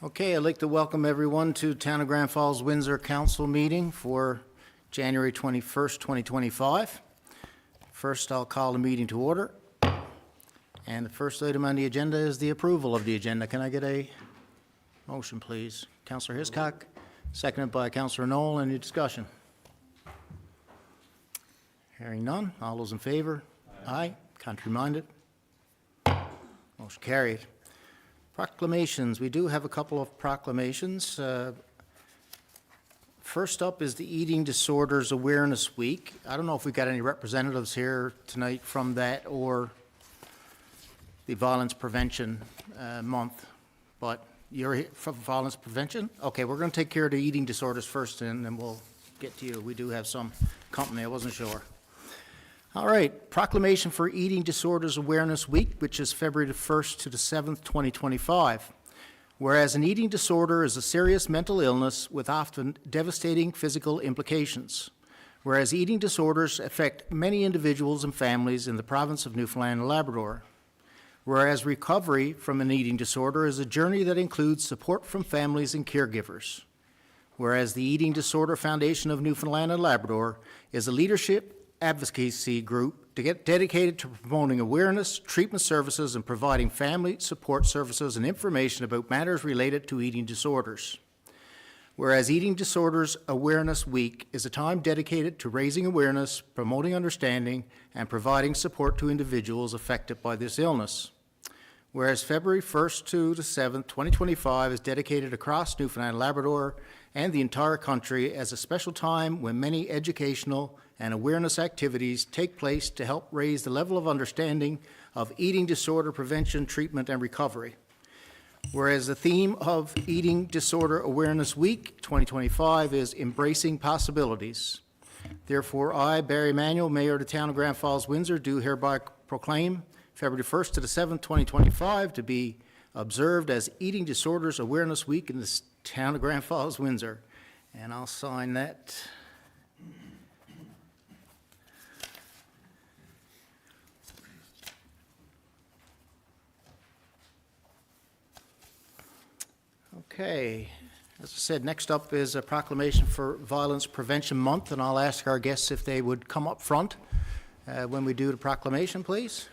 Okay, I'd like to welcome everyone to Town of Grand Falls-Windsor Council meeting for January 21st, 2025. First, I'll call the meeting to order. And the first item on the agenda is the approval of the agenda. Can I get a motion, please? Councillor Hiscock, seconded by Councillor Knoll. Any discussion? Hearing none. All those in favor? Aye. Contrary-minded? Motion carried. Proclamations. We do have a couple of proclamations. First up is the Eating Disorders Awareness Week. I don't know if we've got any representatives here tonight from that or the Violence Prevention Month, but you're here for violence prevention? Okay, we're going to take care of the eating disorders first, and then we'll get to you. We do have some company. I wasn't sure. All right, proclamation for Eating Disorders Awareness Week, which is February the 1st to the 7th, 2025. Whereas an eating disorder is a serious mental illness with often devastating physical implications. Whereas eating disorders affect many individuals and families in the province of Newfoundland and Labrador. Whereas recovery from an eating disorder is a journey that includes support from families and caregivers. Whereas the Eating Disorder Foundation of Newfoundland and Labrador is a leadership advocacy group to get dedicated to promoting awareness, treatment services, and providing family support services and information about matters related to eating disorders. Whereas Eating Disorders Awareness Week is a time dedicated to raising awareness, promoting understanding, and providing support to individuals affected by this illness. Whereas February 1st to the 7th, 2025 is dedicated across Newfoundland and Labrador and the entire country as a special time when many educational and awareness activities take place to help raise the level of understanding of eating disorder prevention, treatment, and recovery. Whereas the theme of Eating Disorder Awareness Week 2025 is Embracing Possibilities. Therefore, I, Barry Manuel, Mayor of the Town of Grand Falls-Windsor, do hereby proclaim February 1st to the 7th, 2025 to be observed as Eating Disorders Awareness Week in the Town of Grand Falls-Windsor. And I'll sign that. Okay, as I said, next up is a proclamation for Violence Prevention Month, and I'll ask our guests if they would come up front when we do the proclamation, please.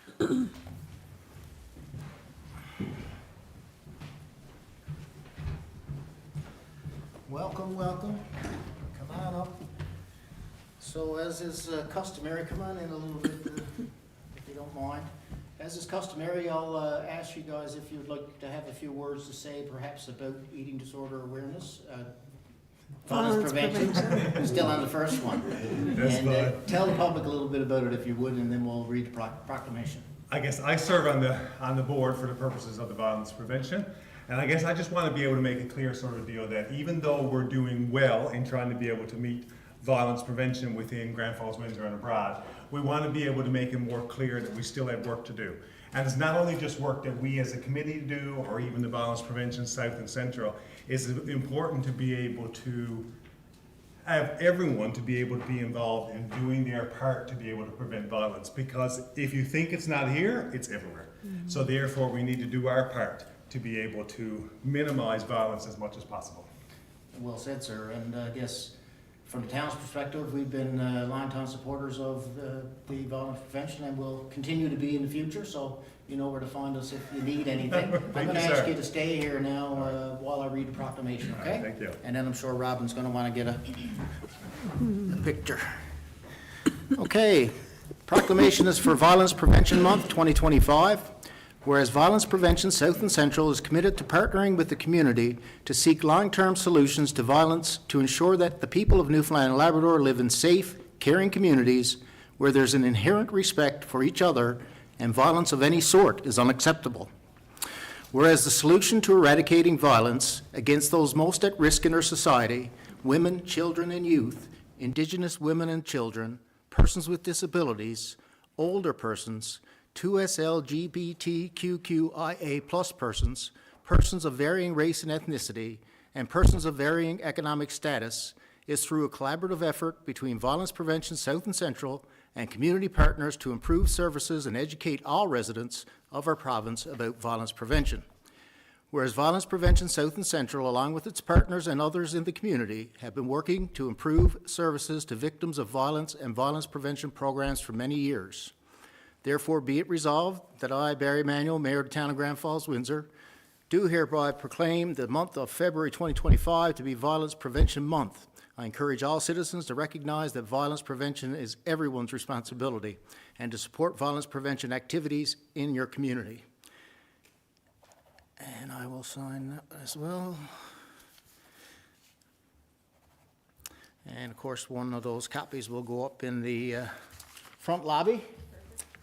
Welcome, welcome. Come on up. So as is customary, come on in a little bit if you don't mind. As is customary, I'll ask you guys if you'd like to have a few words to say, perhaps about eating disorder awareness, violence prevention. Still on the first one. And tell the public a little bit about it if you would, and then we'll read the proclamation. I guess I serve on the board for the purposes of the violence prevention, and I guess I just want to be able to make a clear sort of deal that even though we're doing well in trying to be able to meet violence prevention within Grand Falls-Windsor and abroad, we want to be able to make it more clear that we still have work to do. And it's not only just work that we as a committee do, or even the Violence Prevention South and Central. It's important to be able to have everyone to be able to be involved in doing their part to be able to prevent violence. Because if you think it's not here, it's everywhere. Mm-hmm. So therefore, we need to do our part to be able to minimize violence as much as possible. Well said, sir. And I guess from the town's perspective, we've been long-time supporters of the violence prevention and will continue to be in the future, so you know where to find us if you need anything. I'm going to ask you to stay here now while I read the proclamation, okay? Right, thank you. And then I'm sure Robin's going to want to get a picture. Okay, proclamation is for Violence Prevention Month 2025. Whereas Violence Prevention South and Central is committed to partnering with the community to seek long-term solutions to violence to ensure that the people of Newfoundland and Labrador live in safe, caring communities where there's an inherent respect for each other and violence of any sort is unacceptable. Whereas the solution to eradicating violence against those most at risk in our society, women, children, and youth, Indigenous women and children, persons with disabilities, older persons, 2SLGBTQIA+ persons, persons of varying race and ethnicity, and persons of varying economic status is through a collaborative effort between Violence Prevention South and Central and community partners to improve services and educate all residents of our province about violence prevention. Whereas Violence Prevention South and Central, along with its partners and others in the community, have been working to improve services to victims of violence and violence prevention programs for many years. Therefore, be it resolved that I, Barry Manuel, Mayor of the Town of Grand Falls, Windsor, do hereby proclaim the month of February 2025 to be Violence Prevention Month. I encourage all citizens to recognize that violence prevention is everyone's responsibility and to support violence prevention activities in your community. And I will sign that as well. And of course, one of those copies will go up in the front lobby.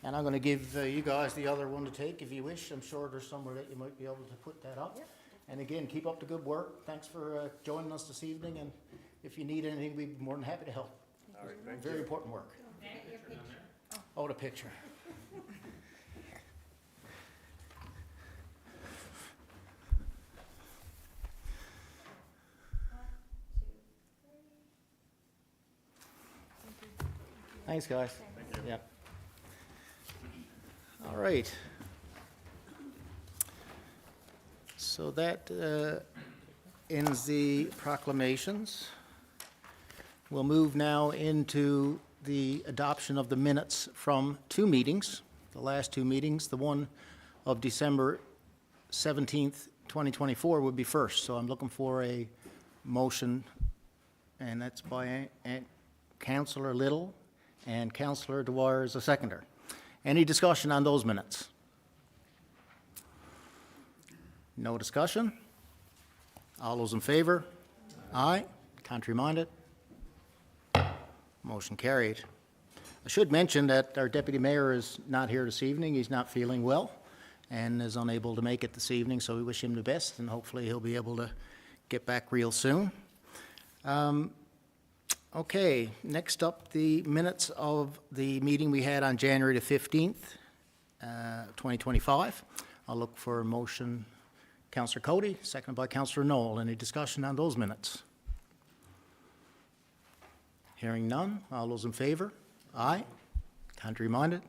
And I'm going to give you guys the other one to take if you wish. I'm sure there's somewhere that you might be able to put that up. Yep. And again, keep up the good work. Thanks for joining us this evening. And if you need anything, we'd be more than happy to help. All right, thank Very you. important work. Oh, the picture. Thanks, guys. Thank you. Yep. All right. So that ends the proclamations. We'll move now into the adoption of the minutes from two meetings, the last two meetings. The one of December 17th, 2024 would be first. So I'm looking for a motion, and that's by Councillor Little, and Councillor Dwyer is a seconder. Any discussion on those minutes? No discussion? All those in favor? Aye. Contrary-minded? Motion carried. I should mention that our Deputy Mayor is not here this evening. He's not feeling well and is unable to make it this evening, so we wish him the best, and hopefully he'll be able to get back real soon. Okay, next up, the minutes of the meeting we had on January the 15th, 2025. I'll look for a motion. Councillor Cody, seconded by Councillor Knoll. Any discussion on those minutes? Hearing none. All those in favor? Aye. Contrary-minded?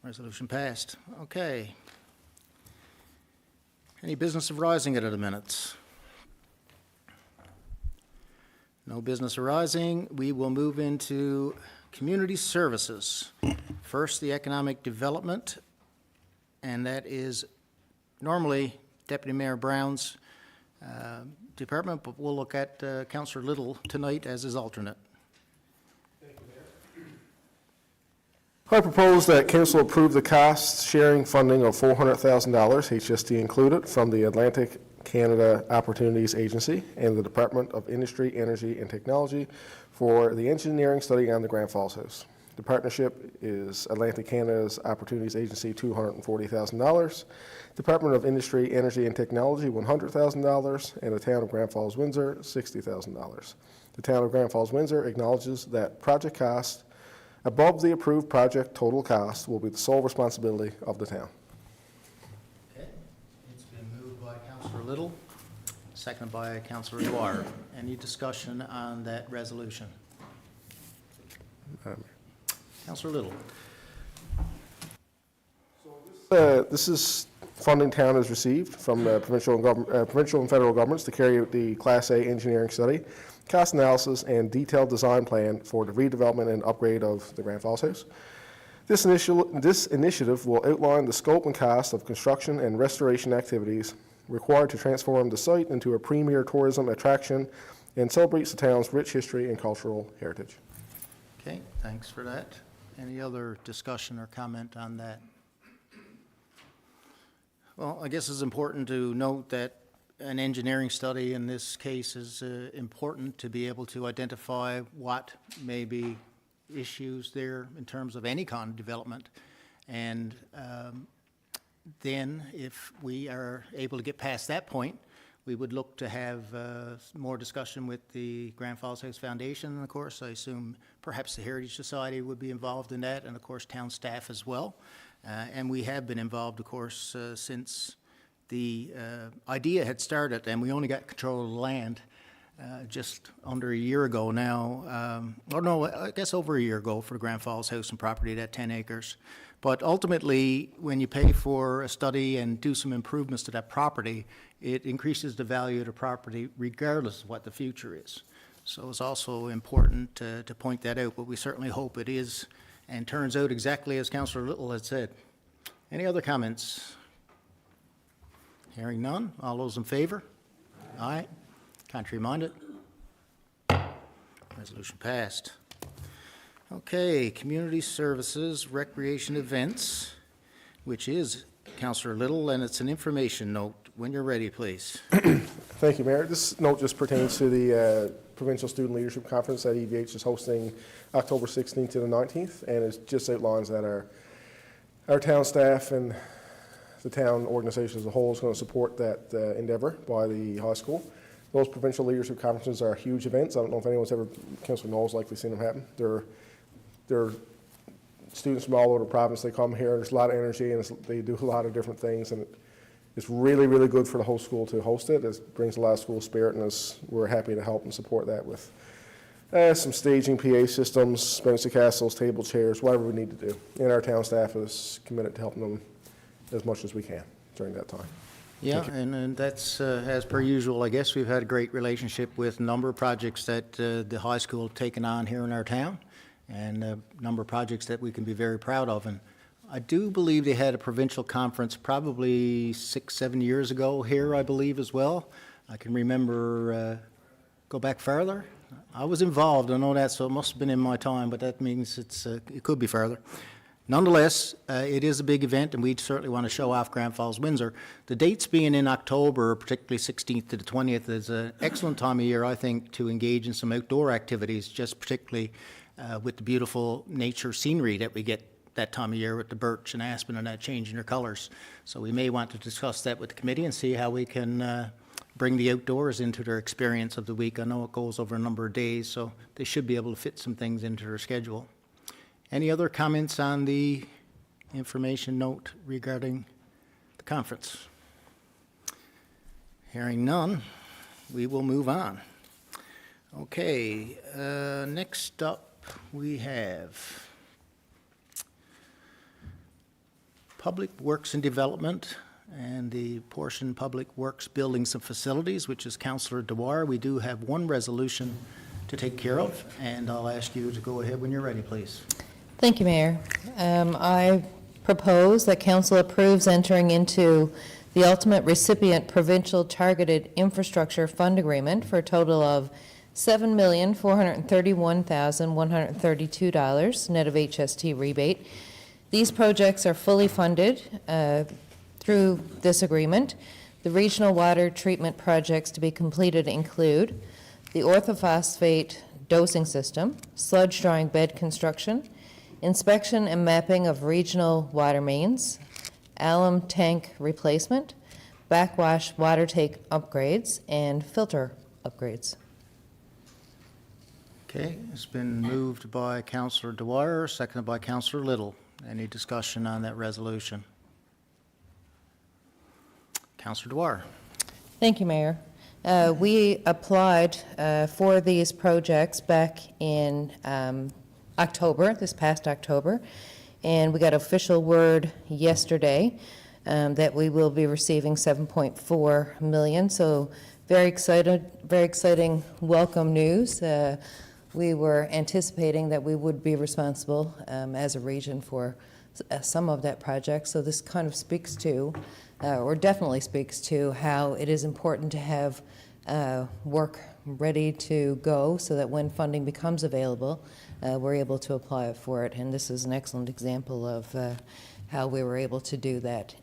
Resolution passed. Okay. Any business arising out of the minutes? No business arising. We will move into community services. First, the economic development, and that is normally Deputy Mayor Brown's department, but we'll look at Councillor Little tonight as his alternate. I propose that Council approve the cost-sharing funding of $400,000, HST included, from the Atlantic Canada Opportunities Agency and the Department of Industry, Energy and Technology for the engineering study on the Grand Falls House. The partnership is Atlantic Canada's Opportunities Agency, $240,000, Department of Industry, Energy and Technology, $100,000, and the Town of Grand Falls-Windsor, $60,000. The Town of Grand Falls-Windsor acknowledges that project cost above the approved project total cost will be the sole responsibility of the town. Okay. It's been moved by Councillor Little, seconded by Councillor Dwyer. Any discussion on that resolution? Councillor Little. This is funding town has received from the provincial and federal governments to carry out the Class A engineering study, cost analysis, and detailed design plan for the redevelopment and upgrade of the Grand Falls House. This initiative will outline the scope and cost of construction and restoration activities required to transform the site into a premier tourism attraction and celebrates the town's rich history and cultural heritage. Okay, thanks for that. Any other discussion or comment on that? Well, I guess it's important to note that an engineering study in this case is important to be able to identify what may be issues there in terms of any kind of development. And then if we are able to get past that point, we would look to have more discussion with the Grand Falls House Foundation, and of course, I assume perhaps the Heritage Society would be involved in that, and of course, town staff as well. And we have been involved, of course, since the idea had started, and we only got control of the land just under a year ago now, or no, I guess over a year ago for the Grand Falls House and property, that 10 acres. But ultimately, when you pay for a study and do some improvements to that property, it increases the value of the property regardless of what the future is. So it's also important to point that out, but we certainly hope it is and turns out exactly as Councillor Little had said. Any other comments? Hearing none, all those in favor? Aye. Contrary minded? Resolution passed. Okay, Community Services, Recreation Events, which is Councillor Little, and it's an information note. When you're ready, please. Thank you, Mayor. This note just pertains to the Provincial Student Leadership Conference that EVH is hosting October 16th to the 19th, and it just outlines that our town staff and the town organization as a whole is going to support that endeavor by the high school. Those provincial leadership conferences are huge events. I don't know if anyone's ever, Councillor Knowles likely seen them happen. They're students from all over the province. They come here. There's a lot of energy, and they do a lot of different things. And it's really, really good for the whole school to host it. It brings a lot of school spirit, and we're happy to help and support that with some staging, PA systems, bouncy castles, table chairs, whatever we need to do. And our town staff is committed to helping them as much as we can during that time. Yeah, and that's as per usual. I guess we've had a great relationship with a number of projects that the high school have taken on here in our town, and a number of projects that we can be very proud of. And I do believe they had a provincial conference probably 6-7 years ago here, I believe, as well. I can remember, go back further. I was involved, I know that, so it must have been in my time, but that means it could be further. Nonetheless, it is a big event, and we certainly want to show off Grand Falls-Windsor. The dates being in October, particularly 16th to the 20th, is an excellent time of year, I think, to engage in some outdoor activities, just particularly with the beautiful nature scenery that we get that time of year with the birch and aspen and that changing their colors. So we may want to discuss that with the committee and see how we can bring the outdoors into their experience of the week. I know it goes over a number of days, so they should be able to fit some things into their schedule. Any other comments on the information note regarding the conference? Hearing none, we will move on. Okay, next up we have Public Works and Development and the portion Public Works Buildings and Facilities, which is Councillor Dwyer. We do have one resolution to take care of, and I'll ask you to go ahead when you're ready, please. Thank you, Mayor. I propose that Council approves entering into the ultimate recipient provincial targeted infrastructure fund agreement for a total of $7,431,132 net of HST rebate. These projects are fully funded through this agreement. The regional water treatment projects to be completed include the orthophosphate dosing system, sludge drawing bed construction, inspection and mapping of regional water mains, alum tank replacement, backwash water tank upgrades, and filter upgrades. Okay, it's been moved by Councillor Dwyer, seconded by Councillor Little. Any discussion on that resolution? Councillor Dwyer. Thank you, Mayor. We applied for these projects back in October, this past October, and we got official word yesterday that we will be receiving $7.4 million. So very excited, very exciting welcome news. We were anticipating that we would be responsible as a region for some of that project. So this kind of speaks to, or definitely speaks to, how it is important to have work ready to go so that when funding becomes available, we're able to apply for it. And this is an excellent example of how we were able to do that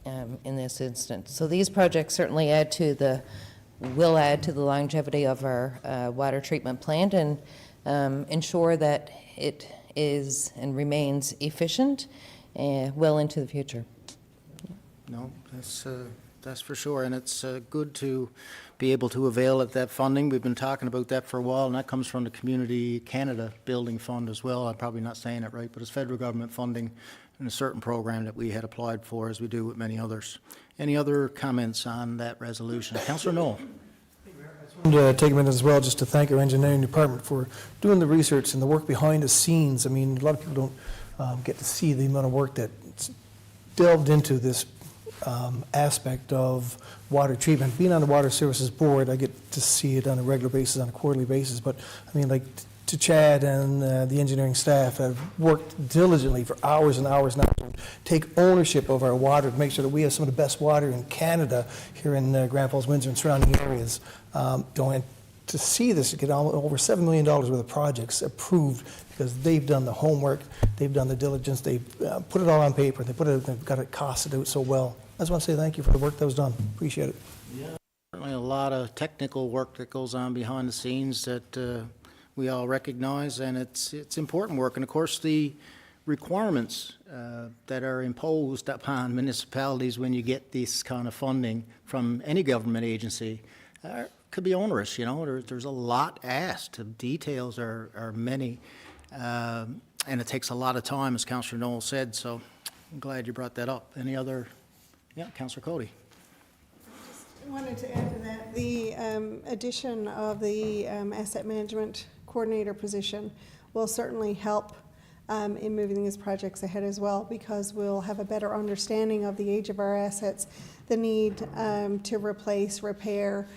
in this instance. So these projects certainly will add to the longevity of our water treatment plant and ensure that it is and remains efficient well into the future. No, that's for sure, and it's good to be able to avail of that funding. We've been talking about that for a while, and that comes from the Community Canada Building Fund as well. I'm probably not saying it right, but it's federal government funding in a certain program that we had applied for, as we do with many others. Any other comments on that resolution? Councillor Knoll. Mayor, as To take a minute as well, just to thank our engineering department for doing the research and the work behind the scenes. I mean, a lot of people don't get to see the amount of work that's delved into this aspect of water treatment. Being on the Water Services Board, I get to see it on a regular basis, on a quarterly basis, but I mean, like, to Chad and the engineering staff have worked diligently for hours and hours now to take ownership of our water, to make sure that we have some of the best water in Canada here in Grand Falls-Windsor and surrounding areas. To see this get over $7 million worth of projects approved because they've done the homework, they've done the diligence, they've put it all on paper, they've got it costed out so well. I just want to say thank you for the work that was done. Appreciate it. Yeah, certainly a lot of technical work that goes on behind the scenes that we all recognize, and it's important work. And of course, the requirements that are imposed upon municipalities when you get this kind of funding from any government agency could be onerous. You know, there's a lot asked. The details are many, and it takes a lot of time, as Councillor Knoll said. So I'm glad you brought that up. Any other? Yeah, Councillor Cody. I wanted to add to that, the addition of the asset management coordinator position will certainly help in moving these projects ahead as well, because we'll have a better understanding of the age of our assets, the need to replace, repair,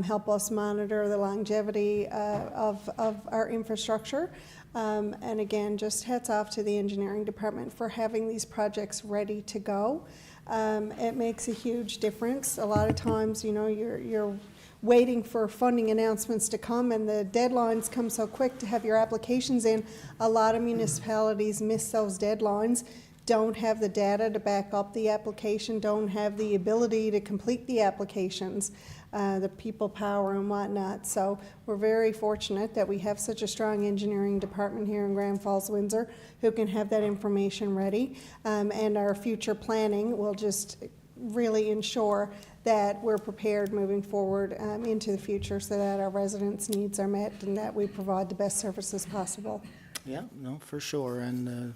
help us monitor the longevity of our infrastructure. And again, just hats off to the engineering department for having these projects ready to go. It makes a huge difference. A lot of times, you know, you're waiting for funding announcements to come, and the deadlines come so quick to have your applications in. A lot of municipalities miss those deadlines, don't have the data to back up the application, don't have the ability to complete the applications, the people power and whatnot. So we're very fortunate that we have such a strong engineering department here in Grand Falls-Windsor who can have that information ready, and our future planning will just really ensure that we're prepared moving forward into the future so that our residents' needs are met and that we provide the best services possible. Yeah, no, for sure. And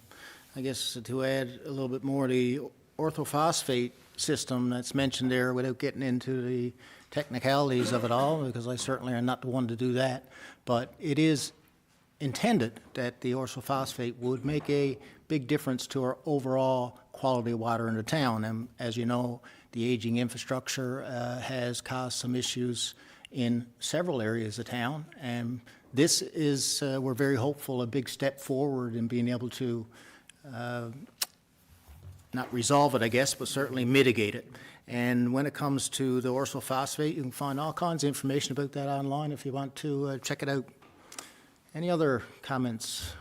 I guess to add a little bit more, the orthophosphate system that's mentioned there, without getting into the technicalities of it all, because I certainly am not the one to do that, but it is intended that the orthophosphate would make a big difference to our overall quality of water in the town. And as you know, the aging infrastructure has caused some issues in several areas of town, and this is, we're very hopeful, a big step forward in being able to not resolve it, I guess, but certainly mitigate it. And when it comes to the orthophosphate, you can find all kinds of information about that online if you want to check it out. Any other comments?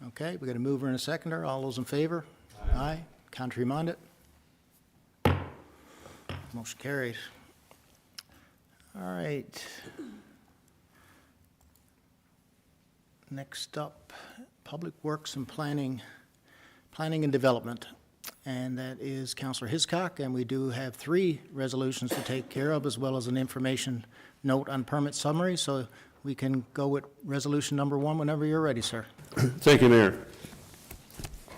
Okay, we got a mover and a seconder. All those in favor? Aye. Contrary minded? Motion carried. All right. Next up, Public Works and Planning and Development. And that is Councillor Hiscock, and we do have 3 resolutions to take care of, as well as an information note on permit summary. So we can go with resolution number 1 whenever you're ready, sir. Thank you, Mayor.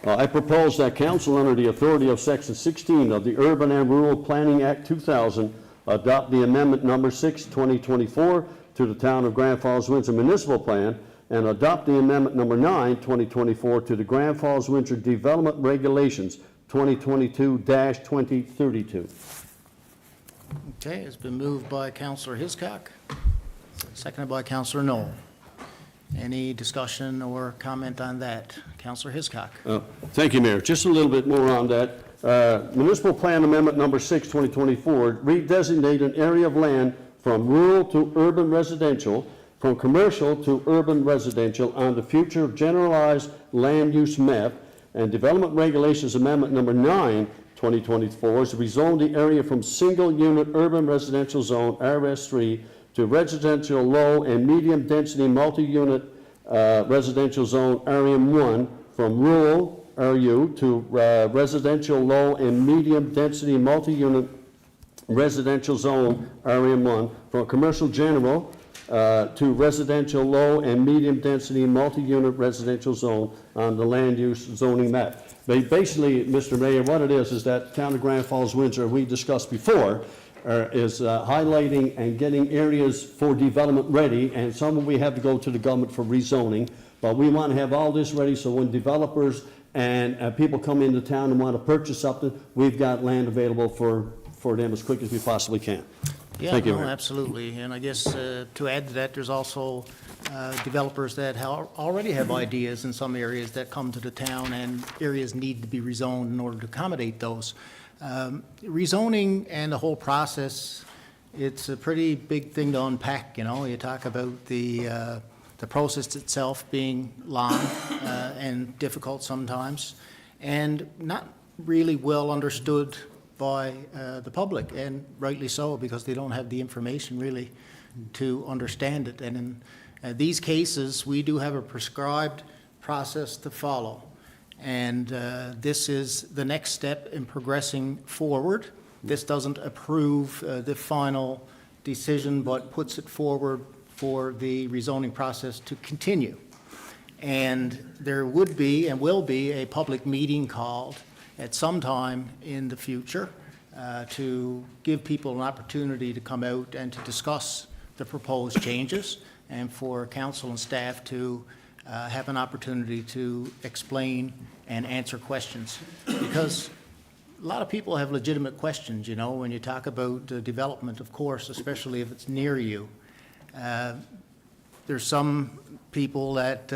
I propose that council, under the authority of Section 16 of the Urban and Rural Planning Act 2000, adopt the Amendment Number 6, 2024 to the Town of Grand Falls-Windsor Municipal Plan, and adopt the Amendment Number 9, 2024 to the Grand Falls-Windsor Development Regulations 2022-2032. Okay, it's been moved by Councillor Hiscock, seconded by Councillor Knoll. Any discussion or comment on that? Councillor Hiscock. Thank you, Mayor. Just a little bit more on that. Municipal Plan Amendment Number 6, 2024, redesignate an area of land from rural to urban residential, from commercial to urban residential on the future generalized land use map, and Development Regulations Amendment Number 9, 2024, is to rezone the area from single-unit urban residential zone, RS3, to residential low and medium density multi-unit residential zone, RM1, from rural, RU, to residential low and medium density multi-unit residential zone, RM1, from commercial general to residential low and medium density multi-unit residential zone on the land use zoning map. Basically, Mr. Mayor, what it is that Town of Grand Falls-Windsor, we discussed before, is highlighting and getting areas for development ready, and some we have to go to the government for rezoning. But we want to have all this ready so when developers and people come into town and want to purchase something, we've got land available for them as quick as we possibly can. Yeah, Thank you, no, Mayor. absolutely. And I guess to add to that, there's also developers that already have ideas in some areas that come to the town, and areas need to be rezoned in order to accommodate those. Rezoning and the whole process, it's a pretty big thing to unpack, you know. You talk about the process itself being long and difficult sometimes, and not really well understood by the public, and rightly so, because they don't have the information really to understand it. And in these cases, we do have a prescribed process to follow. And this is the next step in progressing forward. This doesn't approve the final decision, but puts it forward for the rezoning process to continue. And there would be and will be a public meeting called at some time in the future to give people an opportunity to come out and to discuss the proposed changes, and for council and staff to have an opportunity to explain and answer questions. Because a lot of people have legitimate questions, you know, when you talk about development, of course, especially if it's near you. There's some people that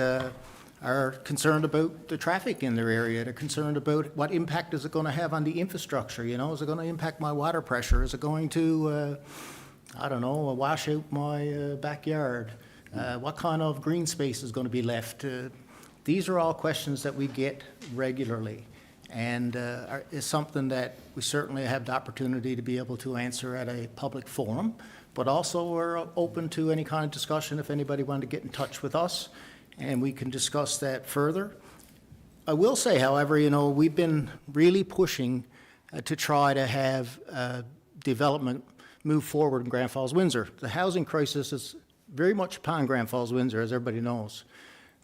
are concerned about the traffic in their area. They're concerned about what impact is it going to have on the infrastructure, you know? Is it going to impact my water pressure? Is it going to, I don't know, wash out my backyard? What kind of green space is going to be left? These are all questions that we get regularly, and is something that we certainly have the opportunity to be able to answer at a public forum, but also we're open to any kind of discussion if anybody wanted to get in touch with us, and we can discuss that further. I will say, however, you know, we've been really pushing to try to have development move forward in Grand Falls-Windsor. The housing crisis is very much upon Grand Falls-Windsor, as everybody knows.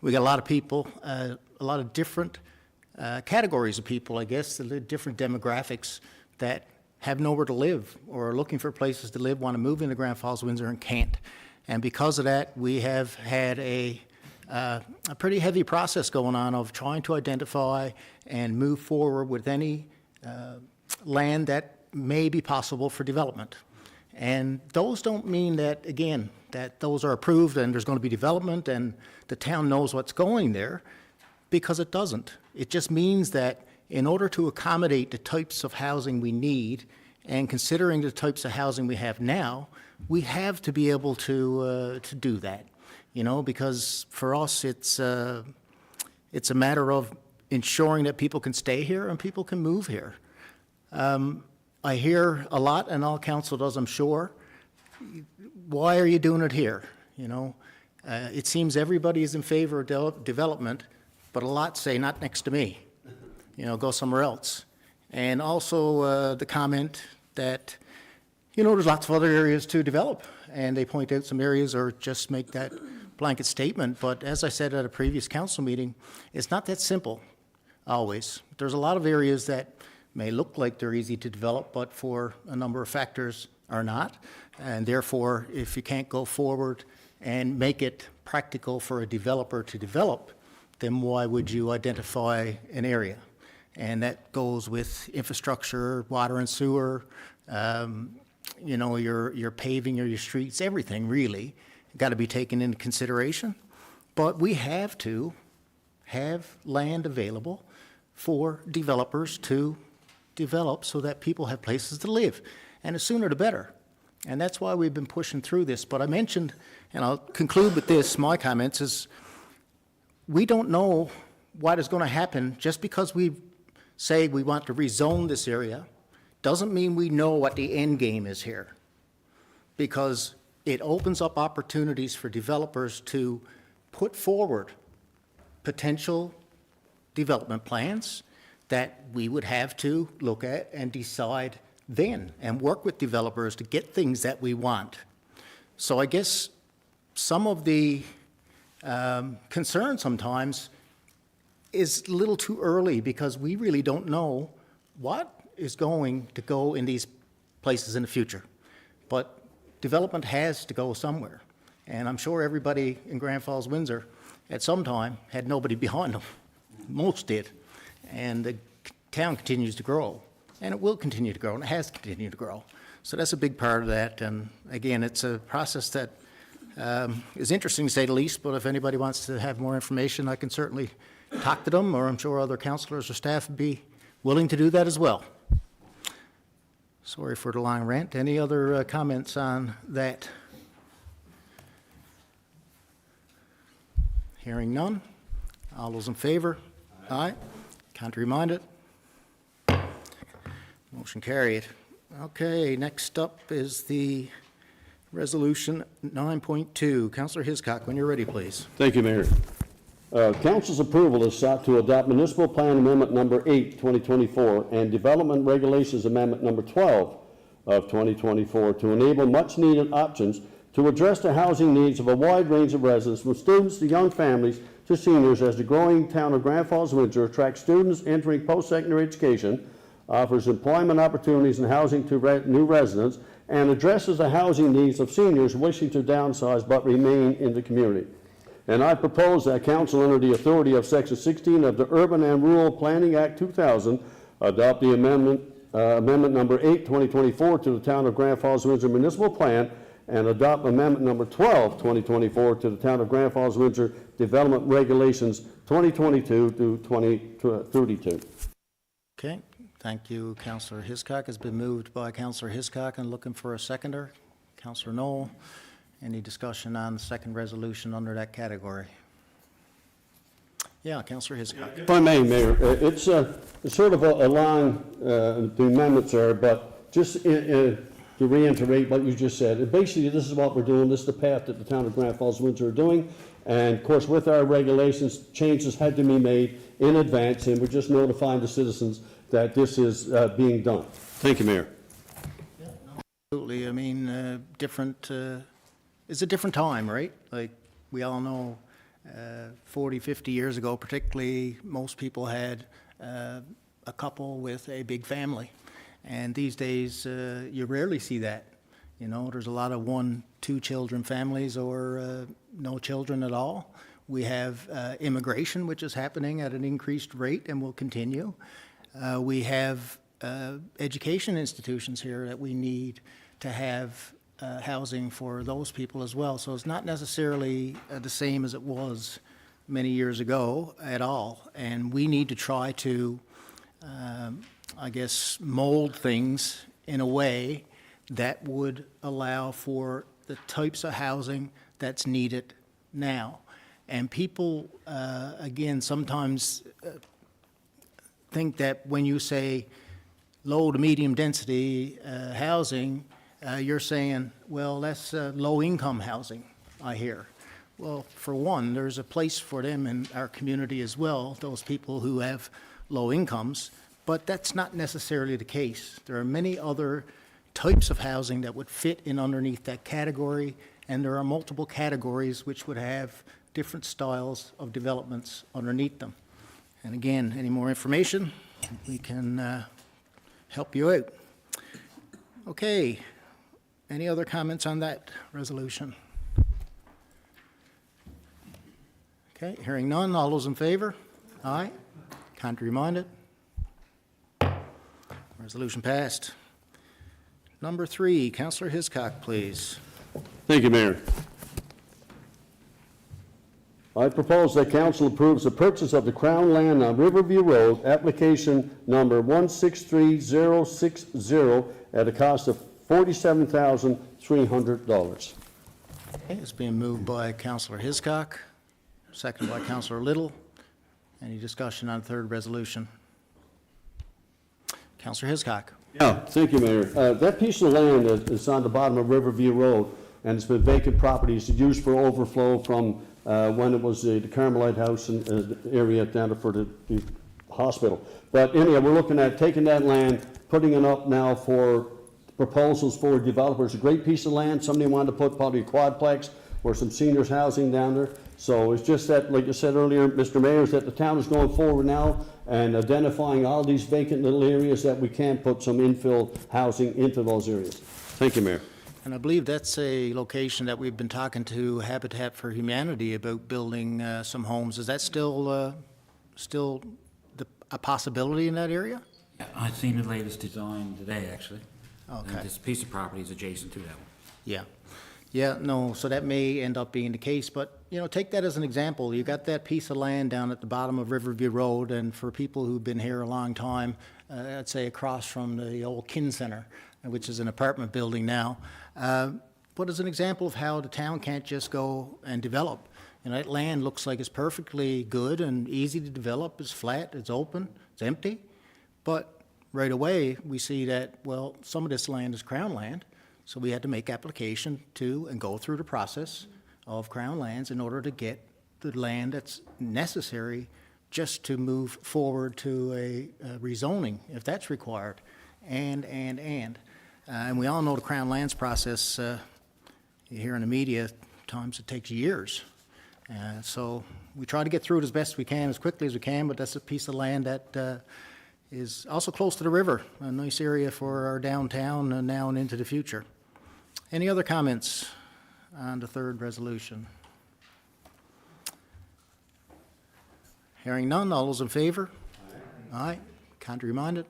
We got a lot of people, a lot of different categories of people, I guess, the different demographics that have nowhere to live or are looking for places to live, want to move into Grand Falls-Windsor and can't. And because of that, we have had a pretty heavy process going on of trying to identify and move forward with any land that may be possible for development. And those don't mean that, again, that those are approved and there's going to be development and the town knows what's going there, because it doesn't. It just means that in order to accommodate the types of housing we need, and considering the types of housing we have now, we have to be able to do that. You know, because for us, it's a matter of ensuring that people can stay here and people can move here. I hear a lot, and all council does, I'm sure, why are you doing it here? You know, it seems everybody is in favor of development, but a lot say not next to me. You know, go somewhere else. And also the comment that, you know, there's lots of other areas to develop, and they point out some areas or just make that blanket statement. But as I said at a previous council meeting, it's not that simple always. There's a lot of areas that may look like they're easy to develop, but for a number of factors are not. And therefore, if you can't go forward and make it practical for a developer to develop, then why would you identify an area? And that goes with infrastructure, water and sewer, you know, your paving or your streets, everything really got to be taken into consideration. But we have to have land available for developers to develop so that people have places to live. And the sooner the better. And that's why we've been pushing through this. But I mentioned, and I'll conclude with this, my comments, is we don't know what is going to happen. Just because we say we want to rezone this area doesn't mean we know what the end game is here. Because it opens up opportunities for developers to put forward potential development plans that we would have to look at and decide then, and work with developers to get things that we want. So I guess some of the concern sometimes is a little too early, because we really don't know what is going to go in these places in the future. but development has to go somewhere. And I'm sure everybody in Grand Falls-Windsor at some time had nobody behind them. Most did. And the town continues to grow, and it will continue to grow, and it has continued to grow. So that's a big part of that. And again, it's a process that is interesting to say the least, but if anybody wants to have more information, I can certainly talk to them, or I'm sure other councilors or staff would be willing to do that as well. Sorry for the long rant. Any other comments on that? Hearing none. All those in favor? Aye. Contrary-minded? Motion carried. Okay, next up is the Resolution 9.2. Councilor Hiscock, when you're ready, please. Thank you, Mayor. Council's approval is sought to adopt Municipal Plan Amendment Number 8, 2024, and Development Regulations Amendment Number 12 of 2024 to enable much-needed options to address the housing needs of a wide range of residents, from students to young families to seniors, as the growing town of Grand Falls-Windsor attracts students entering post-secondary education, offers employment opportunities and housing to new residents, and addresses the housing needs of seniors wishing to downsize but remain in the community. And I propose that Council, under the authority of Section 16 of the Urban and Rural Planning Act 2000, adopt the amendment Number 8, 2024 to the Town of Grand Falls-Windsor Municipal Plan, and adopt Amendment Number 12, 2024 to the Town of Grand Falls-Windsor Development Regulations 2022 through 2032. Okay, thank you, Councilor Hiscock. It's been moved by Councilor Hiscock, and looking for a seconder. Councilor Knoll, any discussion on the second resolution under that category? Yeah, Councilor Hiscock. If I may, Mayor, it's sort of a line, the amendments are, but just to reiterate what you just said, basically this is what we're doing, this is the path that the Town of Grand Falls-Windsor are doing, and of course with our regulations, changes had to be made in advance, and we're just notifying the citizens that this is being done. Thank you, Mayor. Absolutely. I mean, it's a different time, right? Like, we all know 40, 50 years ago, particularly, most people had a couple with a big family. And these days, you rarely see that. You know, there's a lot of 1, 2 children families, or no children at all. We have immigration, which is happening at an increased rate and will continue. We have education institutions here that we need to have housing for those people as well. So it's not necessarily the same as it was many years ago at all. And we need to try to, I guess, mold things in a way that would allow for the types of housing that's needed now. And people, again, sometimes think that when you say low to medium density housing, you're saying, well, that's low-income housing, I hear. Well, for one, there's a place for them in our community as well, those people who have low incomes, but that's not necessarily the case. There are many other types of housing that would fit in underneath that category, and there are multiple categories which would have different styles of developments underneath them. And again, any more information, we can help you out. Okay. Any other comments on that resolution? Okay, hearing none. All those in favor? Aye. Contrary-minded? Resolution passed. Number 3, Councilor Hiscock, please. Thank you, Mayor. I propose that council approves the purchase of the Crown land on Riverview Road, application number 163060, at a cost of $47,300. Okay, it's being moved by Councilor Hiscock, seconded by Councilor Little. Any discussion on the third resolution? Councilor Hiscock. Yeah, thank you, Mayor. That piece of land is on the bottom of Riverview Road, and it's been vacant property. It's used for overflow from when it was the Carmelite House and area down for the hospital. But anyhow, we're looking at taking that land, putting it up now for proposals for developers. A great piece of land. Somebody wanted to put probably a quadplex or some seniors housing down there. So it's just that, like I said earlier, Mr. Mayor, is that the town is going forward now and identifying all these vacant little areas that we can put some infill housing into those areas. Thank you, Mayor. And I believe that's a location that we've been talking to Habitat for Humanity about building some homes. Is that still a possibility in that area? Yeah, I've seen the latest design today, actually. Okay. And this piece of property is adjacent to that one. Yeah. Yeah, no, so that may end up being the case, but, take that as an example. You got that piece of land down at the bottom of Riverview Road, and for people who've been here a long time, I'd say across from the old Kin Center, which is an apartment building now. But as an example of how the town can't just go and develop. That land looks like it's perfectly good and easy to develop. It's flat, it's open, it's empty. But right away, we see that, well, some of this land is Crown land, so we had to make application to and go through the process of Crown lands in order to get the land that's necessary just to move forward to a rezoning, if that's required, and. And we all know the Crown lands process, you hear in the media, times it takes years. So we try to get through it as best we can, as quickly as we can, but that's a piece of land that is also close to the river, a nice area for our downtown now and into the future. Any other comments on the third resolution? Hearing none, all those in favor? Aye. Contrary minded?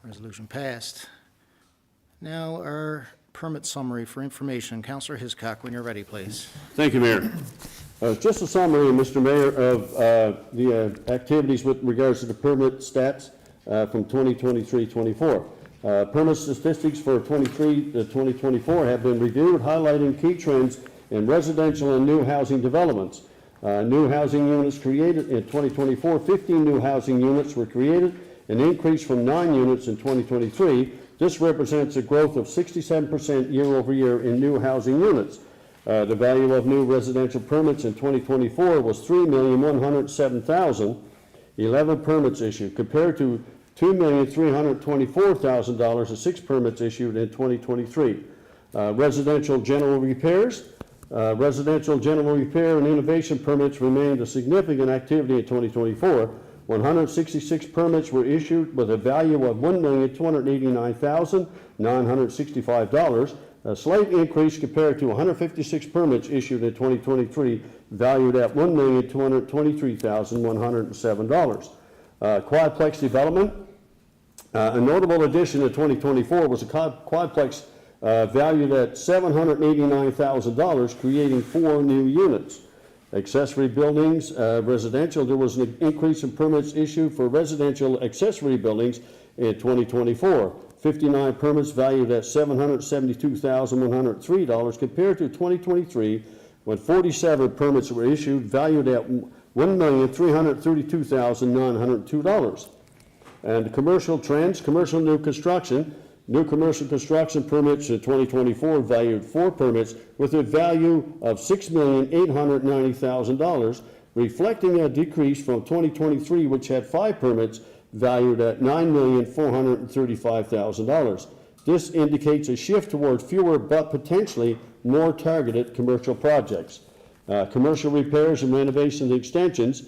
Resolution passed. Now our permit summary for information. Councillor Hiscock, when you're ready, please. Thank you, Mayor. Just a summary, Mr. Mayor, of the activities with regards to the permit stats from 2023-24. Permit statistics for 23 to 2024 have been reviewed, highlighting key trends in residential and new housing developments. New housing units created in 2024, 15 new housing units were created, an increase from 9 units in 2023. This represents a growth of 67% year over year in new housing units. The value of new residential permits in 2024 was $3,107,000, 11 permits issued, compared to $2,324,000 and 6 permits issued in 2023. Residential general repairs. Residential general repair and innovation permits remained a significant activity in 2024. 166 permits were issued with a value of $1,289,965, a slight increase compared to 156 permits issued in 2023, valued at $1,223,107. Quadplex development. A notable addition in 2024 was a quadplex valued at $789,000, creating 4 new units. Accessory buildings, residential, there was an increase in permits issued for residential accessory buildings in 2024. 59 permits valued at $772,103 compared to 2023, when 47 permits were issued valued at $1,332,902. And commercial trends, commercial new construction. New commercial construction permits in 2024 valued 4 permits with a value of $6,890,000, reflecting a decrease from 2023, which had 5 permits valued at $9,435,000. This indicates a shift toward fewer but potentially more targeted commercial projects. Commercial repairs and renovations and extensions.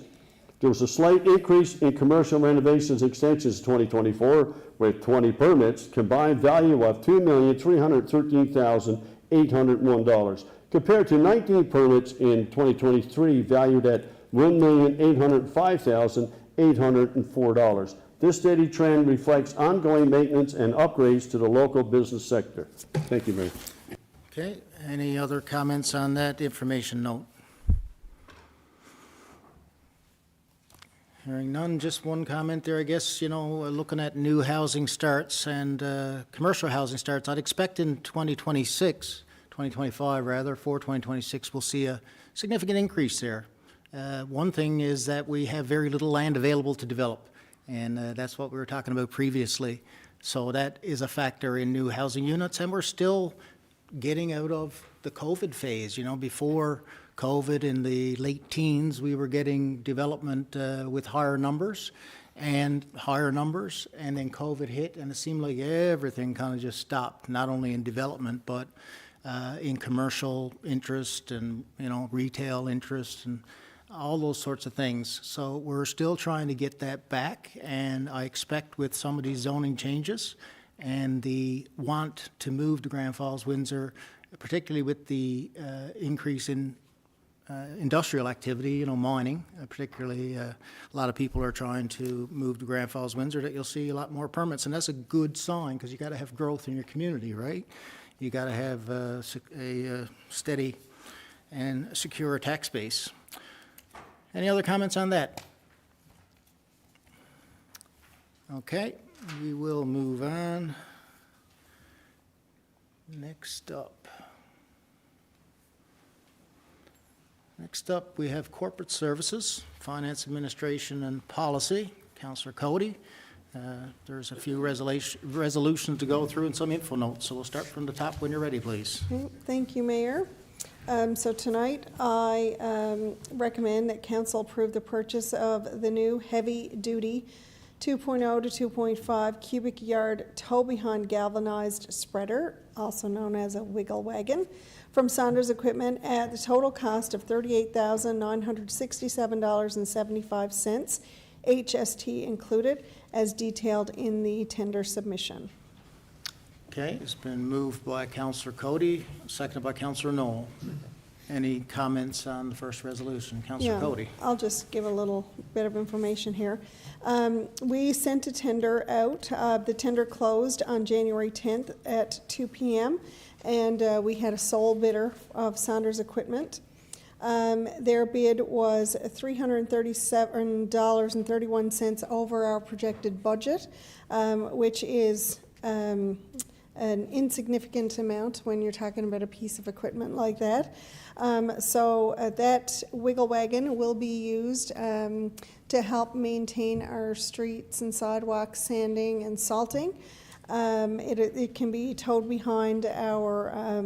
There was a slight increase in commercial renovations and extensions in 2024 with 20 permits, combined value of $2,313,801, compared to 19 permits in 2023 valued at $1,805,804. This steady trend reflects ongoing maintenance and upgrades to the local business sector. Thank you, Mayor. Okay, any other comments on that information note? Hearing none, just one comment there, I guess, looking at new housing starts and commercial housing starts, I'd expect in 2025 rather, for 2026, we'll see a significant increase there. One thing is that we have very little land available to develop, and that's what we were talking about previously. So that is a factor in new housing units, and we're still getting out of the COVID phase. Before COVID in the late teens, we were getting development with higher numbers, and then COVID hit, and it seemed like everything kind of just stopped, not only in development, but in commercial interest and, retail interest and all those sorts of things. So we're still trying to get that back, and I expect with some of these zoning changes and the want to move to Grand Falls-Windsor, particularly with the increase in industrial activity, mining, particularly a lot of people are trying to move to Grand Falls-Windsor, that you'll see a lot more permits, and that's a good sign, because you got to have growth in your community, right? You got to have a steady and secure tax base. Any other comments on that? Okay, we will move on. Next up, we have Corporate Services, Finance Administration and Policy. Counselor Cody. There's a few resolutions to go through and some info notes, so we'll start from the top when you're ready, please. Okay, thank you, Mayor. So tonight, I recommend that council approve the purchase of the new heavy-duty 2.0 to 2.5 cubic yard tow-behind galvanized spreader, also known as a wiggle wagon, from Saunders Equipment at the total cost of $38,967.75, HST included, as detailed in the tender submission. Okay, it's been moved by Counselor Cody, seconded by Counselor Knoll. Any comments on the first resolution? Counselor Cody. I'll just give a little bit of information here. We sent a tender out. The tender closed on January 10th at 2 p.m., and we had a sole bidder of Saunders Equipment. Their bid was $337.31 over our projected budget, which is an insignificant amount when you're talking about a piece of equipment like that. So that wiggle wagon will be used to help maintain our streets and sidewalks, sanding and salting. It can be towed behind our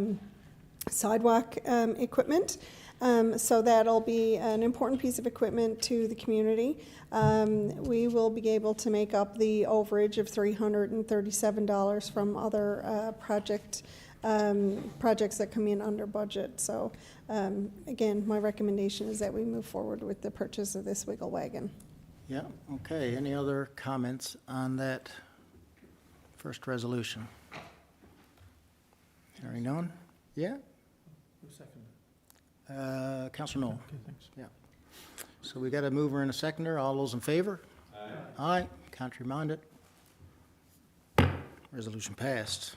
sidewalk equipment. So that'll be an important piece of equipment to the community. We will be able to make up the overage of $337 from other projects that come in under budget. So again, my recommendation is that we move forward with the purchase of this wiggle wagon. Yeah, okay. Any other comments on that first resolution? Hearing none? Yeah? Counselor Knoll. Okay, thanks. Yeah. So we got a mover and a seconder. All those in favor? Aye. Aye. Contrary-minded? Resolution passed.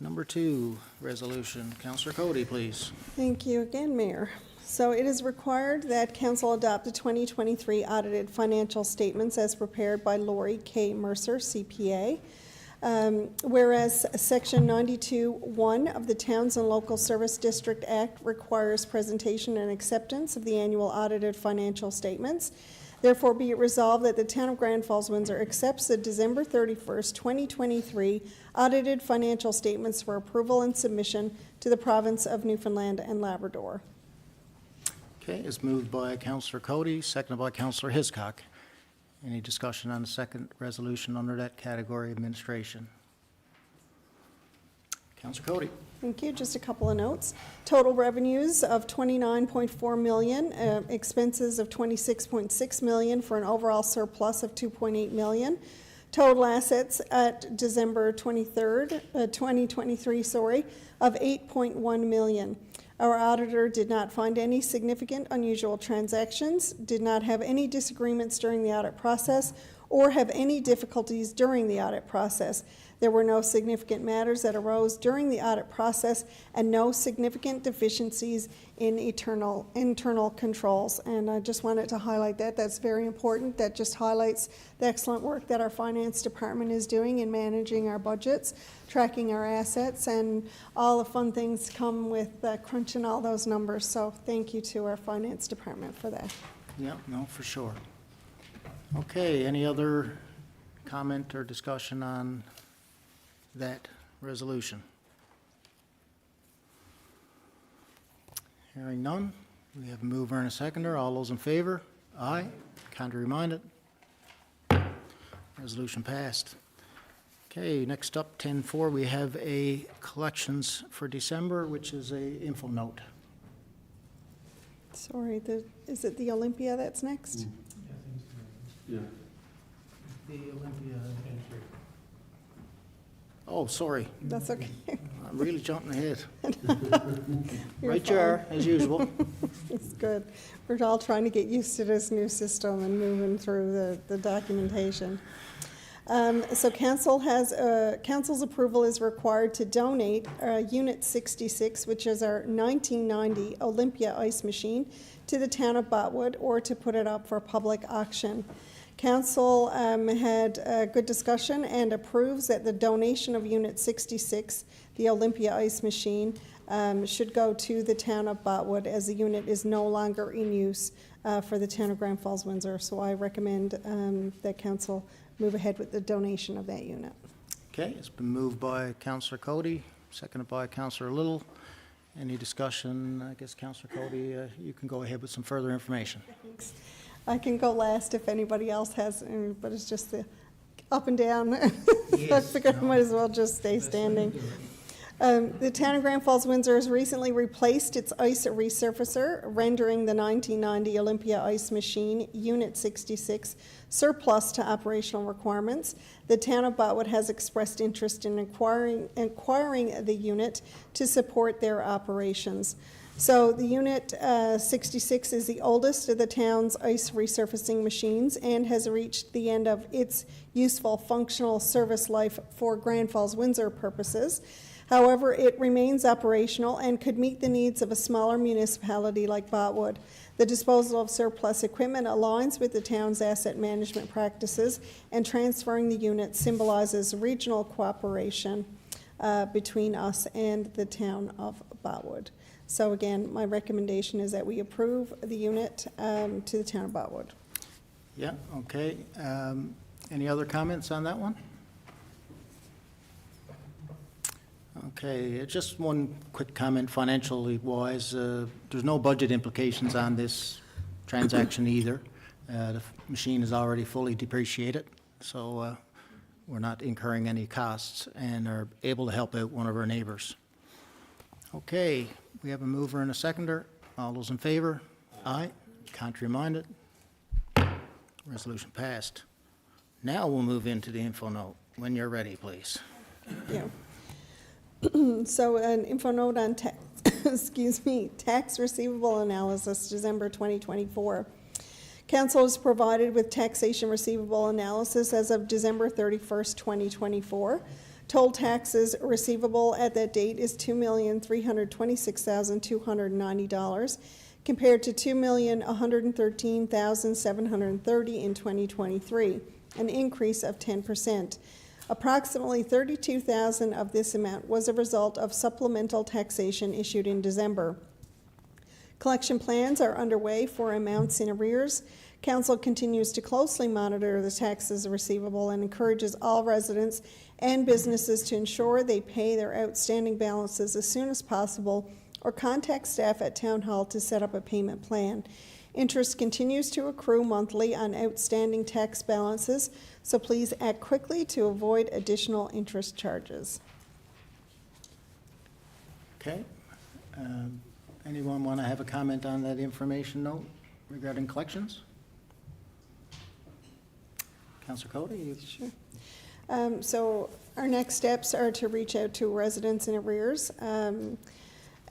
Number 2 resolution. Counselor Cody, please. Thank you again, Mayor. So it is required that council adopt the 2023 audited financial statements as prepared by Lori K. Mercer, CPA. Whereas Section 92(1) of the Towns and Local Service District Act requires presentation and acceptance of the annual audited financial statements. Therefore, be it resolved that the Town of Grand Falls-Windsor accepts the December 31st, 2023 audited financial statements for approval and submission to the province of Newfoundland and Labrador. Okay, it's moved by Counselor Cody, seconded by Counselor Hiscock. Any discussion on the second resolution under that category, administration? Counselor Cody. Thank you. Just a couple of notes. Total revenues of $29.4 million, expenses of $26.6 million for an overall surplus of $2.8 million. Total assets at December 23rd, 2023, of $8.1 million. Our auditor did not find any significant unusual transactions, did not have any disagreements during the audit process, or have any difficulties during the audit process. There were no significant matters that arose during the audit process and no significant deficiencies in internal controls. And I just wanted to highlight that. That's very important. That just highlights the excellent work that our finance department is doing in managing our budgets, tracking our assets, and all the fun things come with crunching all those numbers. So thank you to our finance department for that. Yeah, no, for sure. Okay, any other comment or discussion on that resolution? Hearing none, we have a mover and a seconder. All those in favor? Aye. Contrary-minded? Resolution passed. Okay, next up, 10-4, we have a collections for December, which is a info note. Sorry, is it the Olympia that's next? Yeah. The Olympia entry. Oh, sorry, That's okay. I'm really jumping ahead. You're Right you are, as usual. It's good. We're all trying to get used to this new system and moving through the documentation. So council's approval is required to donate Unit 66, which is our 1990 Olympia ice machine, to the town of Botwood, or to put it up for public auction. Council had a good discussion and approves that the donation of Unit 66, the Olympia ice machine, should go to the town of Botwood, as the unit is no longer in use for the town of Grand Falls-Windsor. So I recommend that council move ahead with the donation of that unit. Okay, it's been moved by Councillor Cody, seconded by Councillor Little. Any discussion? I guess Councillor Cody, you can go ahead with some further information. Thanks. I can go last if anybody else has, but it's just the up and down. So I figured I might as well just stay standing. The town of Grand Falls-Windsor has recently replaced its ice resurfacer, rendering the 1990 Olympia ice machine, Unit 66, surplus to operational requirements. The town of Botwood has expressed interest in acquiring the unit to support their operations. So the Unit 66 is the oldest of the town's ice resurfacing machines and has reached the end of its useful functional service life for Grand Falls-Windsor purposes. However, it remains operational and could meet the needs of a smaller municipality like Botwood. The disposal of surplus equipment aligns with the town's asset management practices, and transferring the unit symbolizes regional cooperation between us and the town of Botwood. So again, my recommendation is that we approve the unit to the town of Botwood. Yeah, okay. Any other comments on that one? Okay, just one quick comment financially wise. There's no budget implications on this transaction either. The machine is already fully depreciated, so we're not incurring any costs and are able to help out one of our neighbors. Okay, we have a mover and a seconder. All those in favor? Aye. Contrary minded? Resolution passed. Now we'll move into the info note. When you're ready, please. Yeah. So an info note on tax, tax receivable analysis, December 2024. Council is provided with taxation receivable analysis as of December 31st, 2024. Total taxes receivable at that date is $2,326,290, compared to $2,113,730 in 2023, an increase of 10%. Approximately $32,000 of this amount was a result of supplemental taxation issued in December. Collection plans are underway for amounts in arrears. Council continues to closely monitor the taxes receivable and encourages all residents and businesses to ensure they pay their outstanding balances as soon as possible, or contact staff at Town Hall to set up a payment plan. Interest continues to accrue monthly on outstanding tax balances, so please act quickly to avoid additional interest charges. Okay. Anyone want to have a comment on that information note regarding collections? Councillor Cody? You... Sure. So our next steps are to reach out to residents in arrears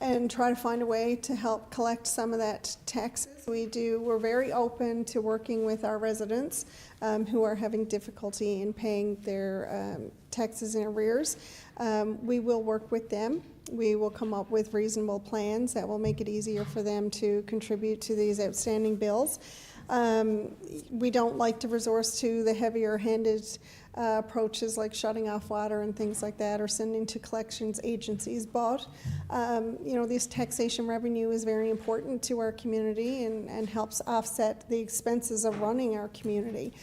and try to find a way to help collect some of that taxes. We're very open to working with our residents who are having difficulty in paying their taxes in arrears. We will work with them. We will come up with reasonable plans that will make it easier for them to contribute to these outstanding bills. We don't like to resort to the heavier-handed approaches like shutting off water and things like that, or sending to collections agencies. But this taxation revenue is very important to our community and helps offset the expenses of running our community.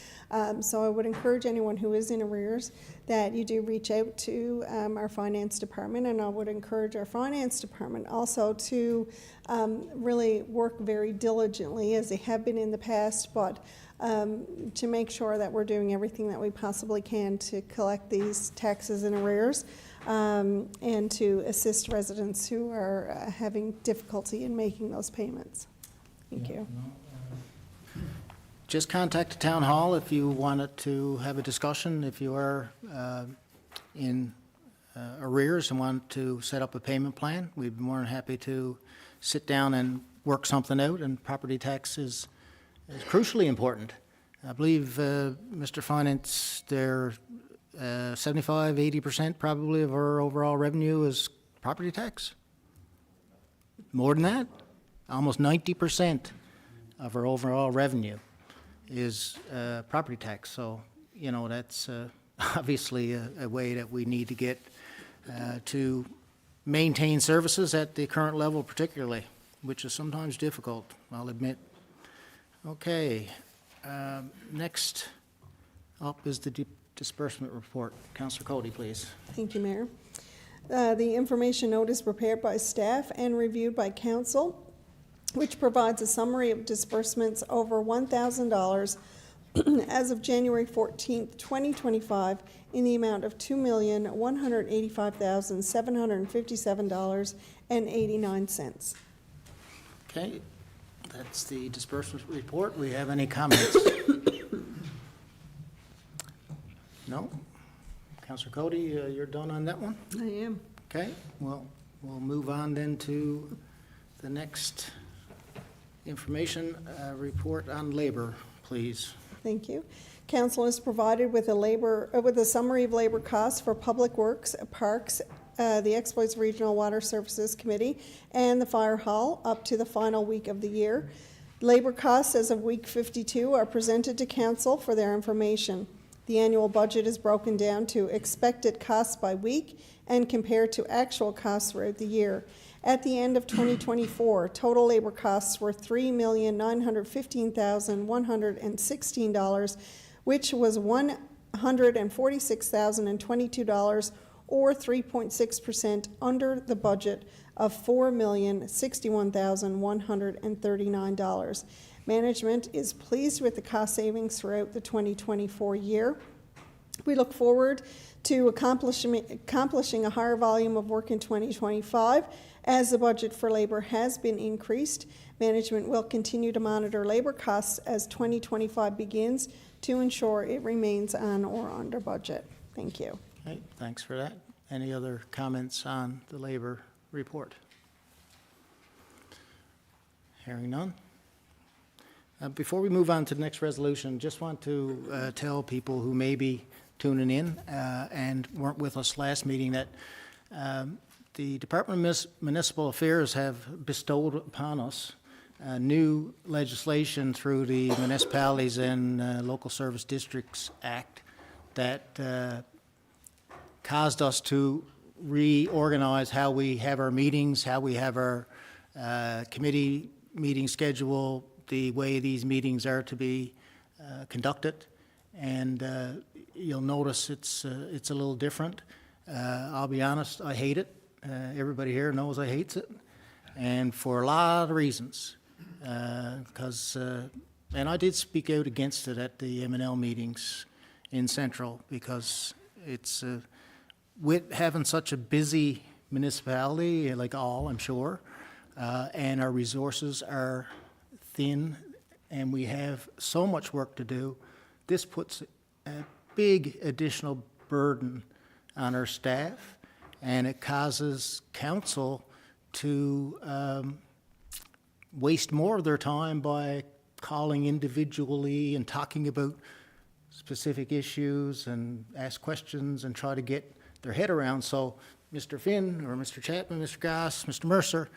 So I would encourage anyone who is in arrears that you do reach out to our finance department, and I would encourage our finance department also to really work very diligently, as they have been in the past, but to make sure that we're doing everything that we possibly can to collect these taxes in arrears, and to assist residents who are having difficulty in making those payments. Thank you. Just contact the town hall if you wanted to have a discussion, if you are in arrears and want to set up a payment plan, we'd be more than happy to sit down and work something out, and property tax is crucially important. I believe, Mr. Finance, they're 75, 80% probably of our overall revenue is property tax. More than that, almost 90% of our overall revenue is property tax. So, you know, that's obviously a way that we need to get to maintain services at the current level particularly, which is sometimes difficult, I'll admit. Okay, next up is the disbursement report. Councillor Cody, please. Thank you, Mayor. The information note is prepared by staff and reviewed by council, which provides a summary of disbursements over $1,000 as of January 14th, 2025, in the amount of $2,185,757.89. Okay, that's the disbursement report. We have any comments? No? Councillor Cody, you're done on that one? I am. Okay, well, we'll move on then to the next information report on labor, please. Thank you. Council is provided with a summary of labor costs for Public Works, Parks, the Exploits Regional Water Services Committee, and the Fire Hall up to the final week of the year. Labor costs as of week 52 are presented to council for their information. The annual budget is broken down to expected costs by week and compared to actual costs throughout the year. At the end of 2024, total labor costs were $3,915,116, which was $146,022, or 3.6% under the budget of $4,061,139. Management is pleased with the cost savings throughout the 2024 year. We look forward to accomplishing a higher volume of work in 2025. As the budget for labor has been increased, management will continue to monitor labor costs as 2025 begins to ensure it remains on or under budget. Thank you. Okay, thanks for that. Any other comments on the labor report? Hearing none. Before we move on to the next resolution, just want to tell people who may be tuning in and weren't with us last meeting that the Department of Municipal Affairs have bestowed upon us new legislation through the Municipalities and Local Service Districts Act that caused us to reorganize how we have our meetings, how we have our committee meeting schedule, the way these meetings are to be conducted, and you'll notice it's a little different. I'll be honest, I hate it. Everybody here knows I hate it, and for a lot of reasons. Because, and I did speak out against it at the M&L meetings in Central, because it's with having such a busy municipality, like all, I'm sure, and our resources are thin, and we have so much work to do. This puts a big additional burden on our staff, and it causes council to waste more of their time by calling individually and talking about specific issues and ask questions and try to get their head around. So Mr. Finn or Mr. Chapman, Mr. Goss, Mr. Mercer,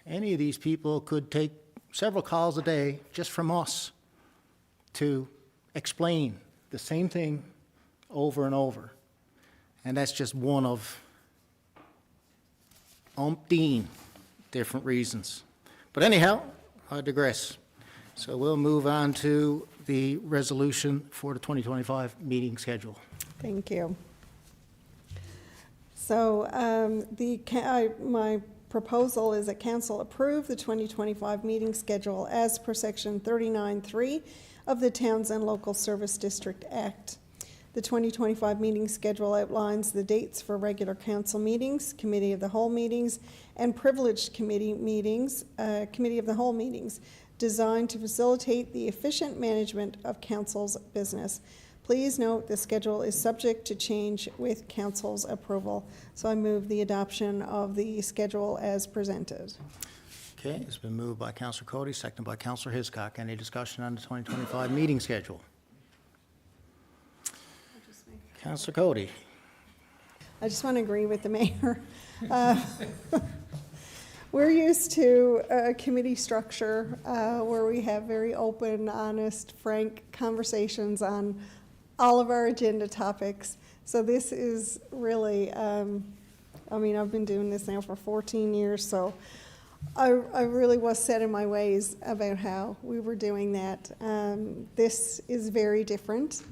any of these people could take several calls a day just from us to explain the same thing over and over. And that's just one of umpteen different reasons. But anyhow, I digress. So we'll move on to the resolution for the 2025 meeting schedule. Thank you. So my proposal is that council approve the 2025 meeting schedule as per section 39(3) of the Towns and Local Service District Act. The 2025 meeting schedule outlines the dates for regular council meetings, committee of the whole meetings, and privileged committee meetings, committee of the whole meetings, designed to facilitate the efficient management of council's business. Please note the schedule is subject to change with council's approval. So I move the adoption of the schedule as presented. Okay, it's been moved by Counselor Cody, seconded by Counselor Hiscock. Any discussion on the 2025 meeting schedule? Counselor Cody. I just want to agree with the mayor. We're used to a committee structure where we have very open, honest, frank conversations on all of our agenda topics. So this is really, I mean, I've been doing this now for 14 years, so I really was set in my ways about how we were doing that. This is very different.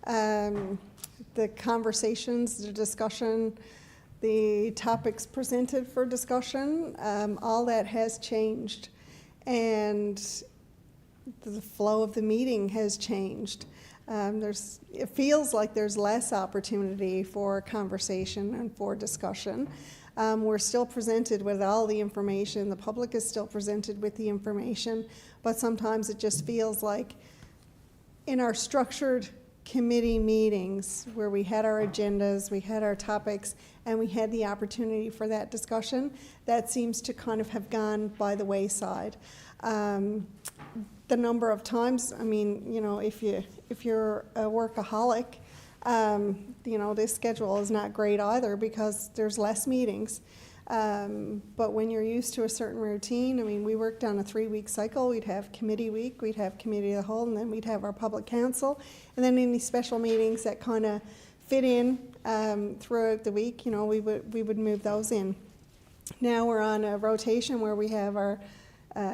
The conversations, the discussion, the topics presented for discussion, all that has changed. And the flow of the meeting has changed. It feels like there's less opportunity for conversation and for discussion. We're still presented with all the information. The public is still presented with the information, but sometimes it just feels like in our structured committee meetings where we had our agendas, we had our topics, and we had the opportunity for that discussion, that seems to kind of have gone by the wayside. The number of times, I mean, you know, if you're a workaholic, you know, this schedule is not great either because there's less meetings. But when you're used to a certain routine, I mean, we worked on a 3-week cycle. We'd have committee week, we'd have committee of the whole, and then we'd have our public council. And then any special meetings that kind of fit in throughout the week, you know, we would move those in. Now we're on a rotation where we have our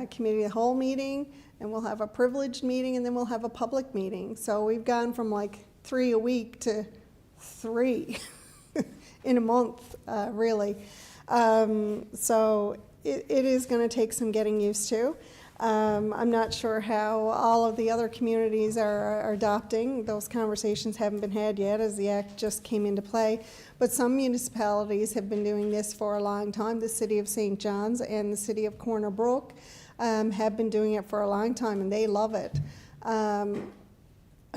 committee of the whole meeting, and we'll have a privileged meeting, and then we'll have a public meeting. So we've gone from like 3 a week to 3 in a month, really. So it is going to take some getting used to. I'm not sure how all of the other communities are adopting. Those conversations haven't been had yet as the Act just came into play. But some municipalities have been doing this for a long time. The City of St. John's and the City of Corner Brook have been doing it for a long time, and they love it. I'm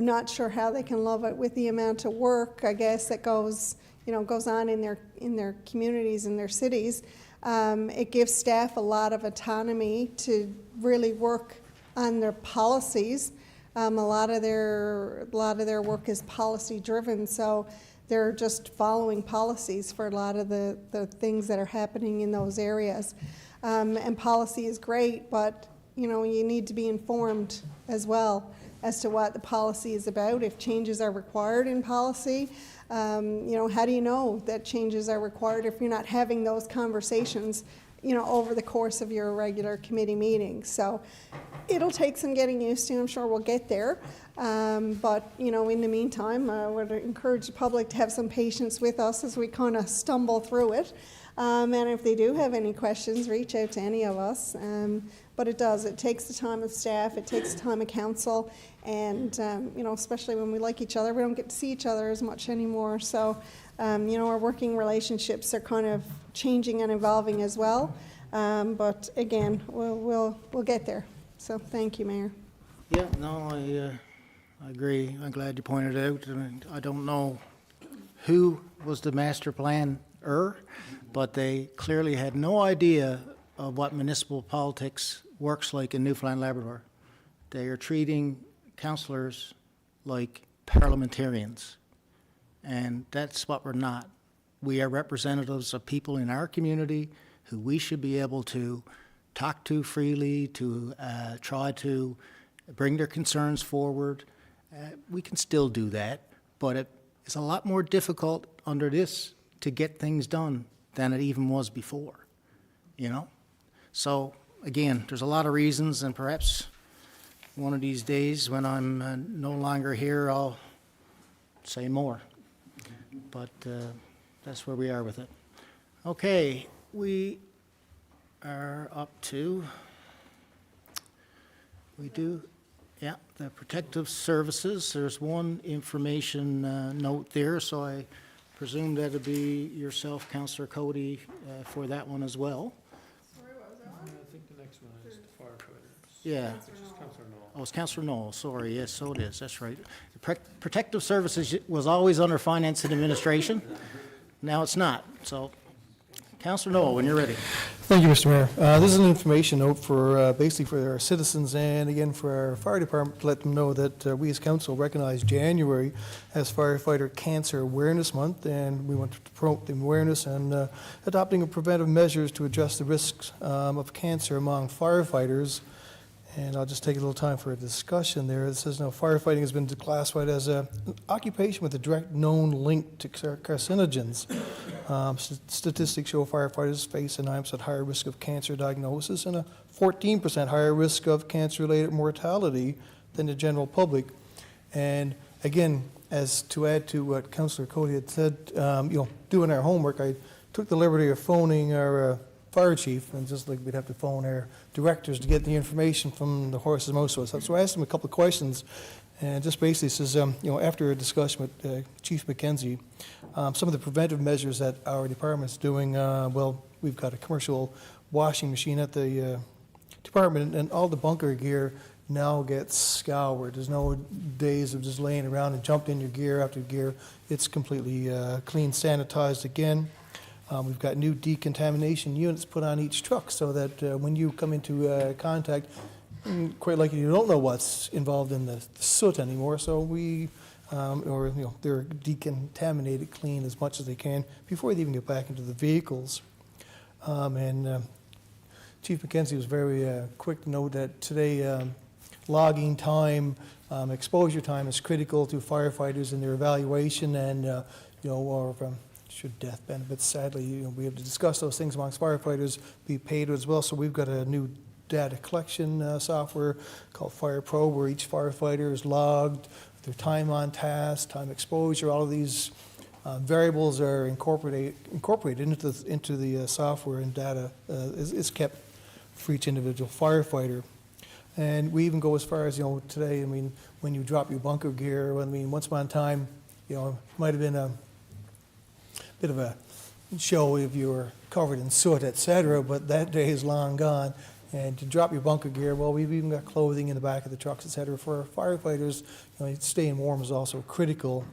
not sure how they can love it with the amount of work, I guess, that goes on in their communities, in their cities. It gives staff a lot of autonomy to really work on their policies. A lot of their work is policy driven, so they're just following policies for a lot of the things that are happening in those areas. And policy is great, but you need to be informed as well as to what the policy is about. If changes are required in policy, how do you know that changes are required if you're not having those conversations, over the course of your regular committee meetings? So it'll take some getting used to. I'm sure we'll get there. But, in the meantime, I would encourage the public to have some patience with us as we kind of stumble through it. And if they do have any questions, reach out to any of us. But it takes the time of staff, it takes the time of council, and, especially when we like each other, we don't get to see each other as much anymore. So, our working relationships are kind of changing and evolving as well. But again, we'll get there. So thank you, Mayor. Yeah, no, I agree. I'm glad you pointed out. I mean, I don't know who was the master planner, but they clearly had no idea of what municipal politics works like in Newfoundland Labrador. They are treating councillors like parliamentarians, and that's what we're not. We are representatives of people in our community who we should be able to talk to freely, to try to bring their concerns forward. We can still do that, but it is a lot more difficult under this to get things done than it even was before, So, again, there's a lot of reasons, and perhaps one of these days when I'm no longer here, I'll say more. But that's where we are with it. Okay, we are up to, the protective services. There's one information note there, so I presume that'll be yourself, Councillor Cody, for that one as well. I think the next one is the firefighters. Yeah. Councillor Knoll. Oh, it's Counselor Knoll, sorry, yes, so it is, that's right. Protective Services was always under Finance and Administration, now it's not, so, Counselor Knoll, when you're ready. Thank you, Mr. Mayor. This is an information note for, basically for our citizens and again for our fire department to let them know that we as council recognize January as Firefighter Cancer Awareness Month, and we want to promote the awareness and adopting preventive measures to address the risks of cancer among firefighters. And I'll just take a little time for a discussion there. It says, now, firefighting has been classified as an occupation with a direct known link to carcinogens. Statistics show firefighters face a 9% higher risk of cancer diagnosis and a 14% higher risk of cancer-related mortality than the general public. And again, as to add to what Councillor Cody had said, doing our homework, I took the liberty of phoning our fire chief, and just like we'd have to phone our directors to get the information from the horse's mouth. So I asked him a couple of questions, and just basically says, after a discussion with Chief McKenzie, some of the preventive measures that our department's doing, we've got a commercial washing machine at the department, and all the bunker gear now gets scoured. There's no days of just laying around and jumped in your gear after gear. It's completely clean, sanitized again. We've got new decontamination units put on each truck so that when you come into contact, quite likely you don't know what's involved in the soot anymore. So they're decontaminated, clean as much as they can before they even get back into the vehicles. Chief McKenzie was very quick to note that today logging time, exposure time is critical to firefighters in their evaluation and should death benefits. Sadly, we have to discuss those things amongst firefighters, be paid as well. So we've got a new data collection software called Fire Pro, where each firefighter is logged, their time on task, time exposure, all of these variables are incorporated into the software, and data is kept for each individual firefighter. And we even go as far as, today, when you drop your bunker gear, once upon a time, it might have been a bit of a show if you were covered in soot, et cetera, but that day is long gone. And to drop your bunker gear, we've even got clothing in the back of the trucks, et cetera. For firefighters, staying warm is also critical,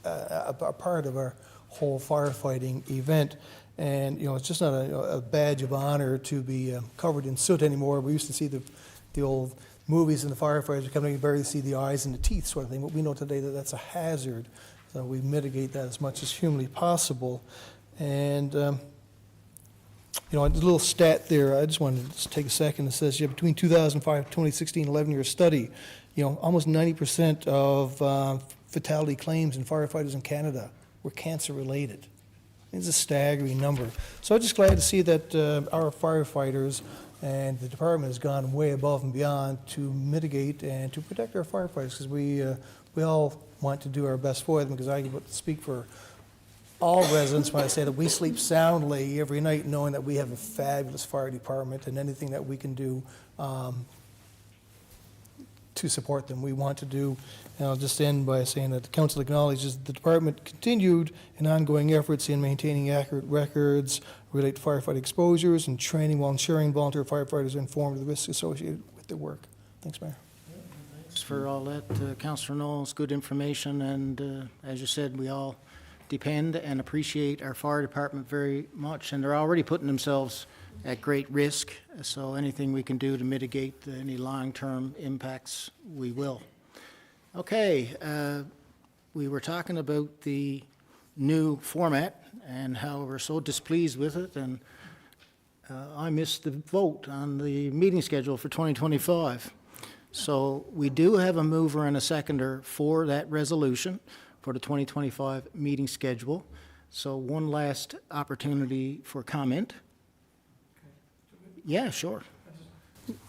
a part of our whole firefighting event. And, it's just not a badge of honor to be covered in soot anymore. We used to see the old movies and the firefighters coming, you barely see the eyes and the teeth sort of thing, but we know today that that's a hazard. So we mitigate that as much as humanly possible. And, a little stat there, I just wanted to just take a second. It says, between 2005 and 2016, 11-year study, almost 90% of fatality claims in firefighters in Canada were cancer-related. It's a staggering number. So I'm just glad to see that our firefighters and the department has gone way above and beyond to mitigate and to protect our firefighters, because we all want to do our best for them, because I speak for all residents when I say that we sleep soundly every night knowing that we have a fabulous fire department, and anything that we can do to support them, we want to do. And I'll just end by saying that the council acknowledges the department continued and ongoing efforts in maintaining accurate records related to firefighting exposures and training, while ensuring volunteer firefighters are informed of the risks associated with their work. Thanks, Mayor. Thanks for all that, Councillor Knowles. Good information, and as you said, we all depend and appreciate our fire department very much, and they're already putting themselves at great risk, so anything we can do to mitigate any long-term impacts, we will. Okay, we were talking about the new format and how we're so displeased with it, and I missed the vote on the meeting schedule for 2025. So we do have a mover and a seconder for that resolution for the 2025 meeting schedule. So one last opportunity for comment. Yeah, sure.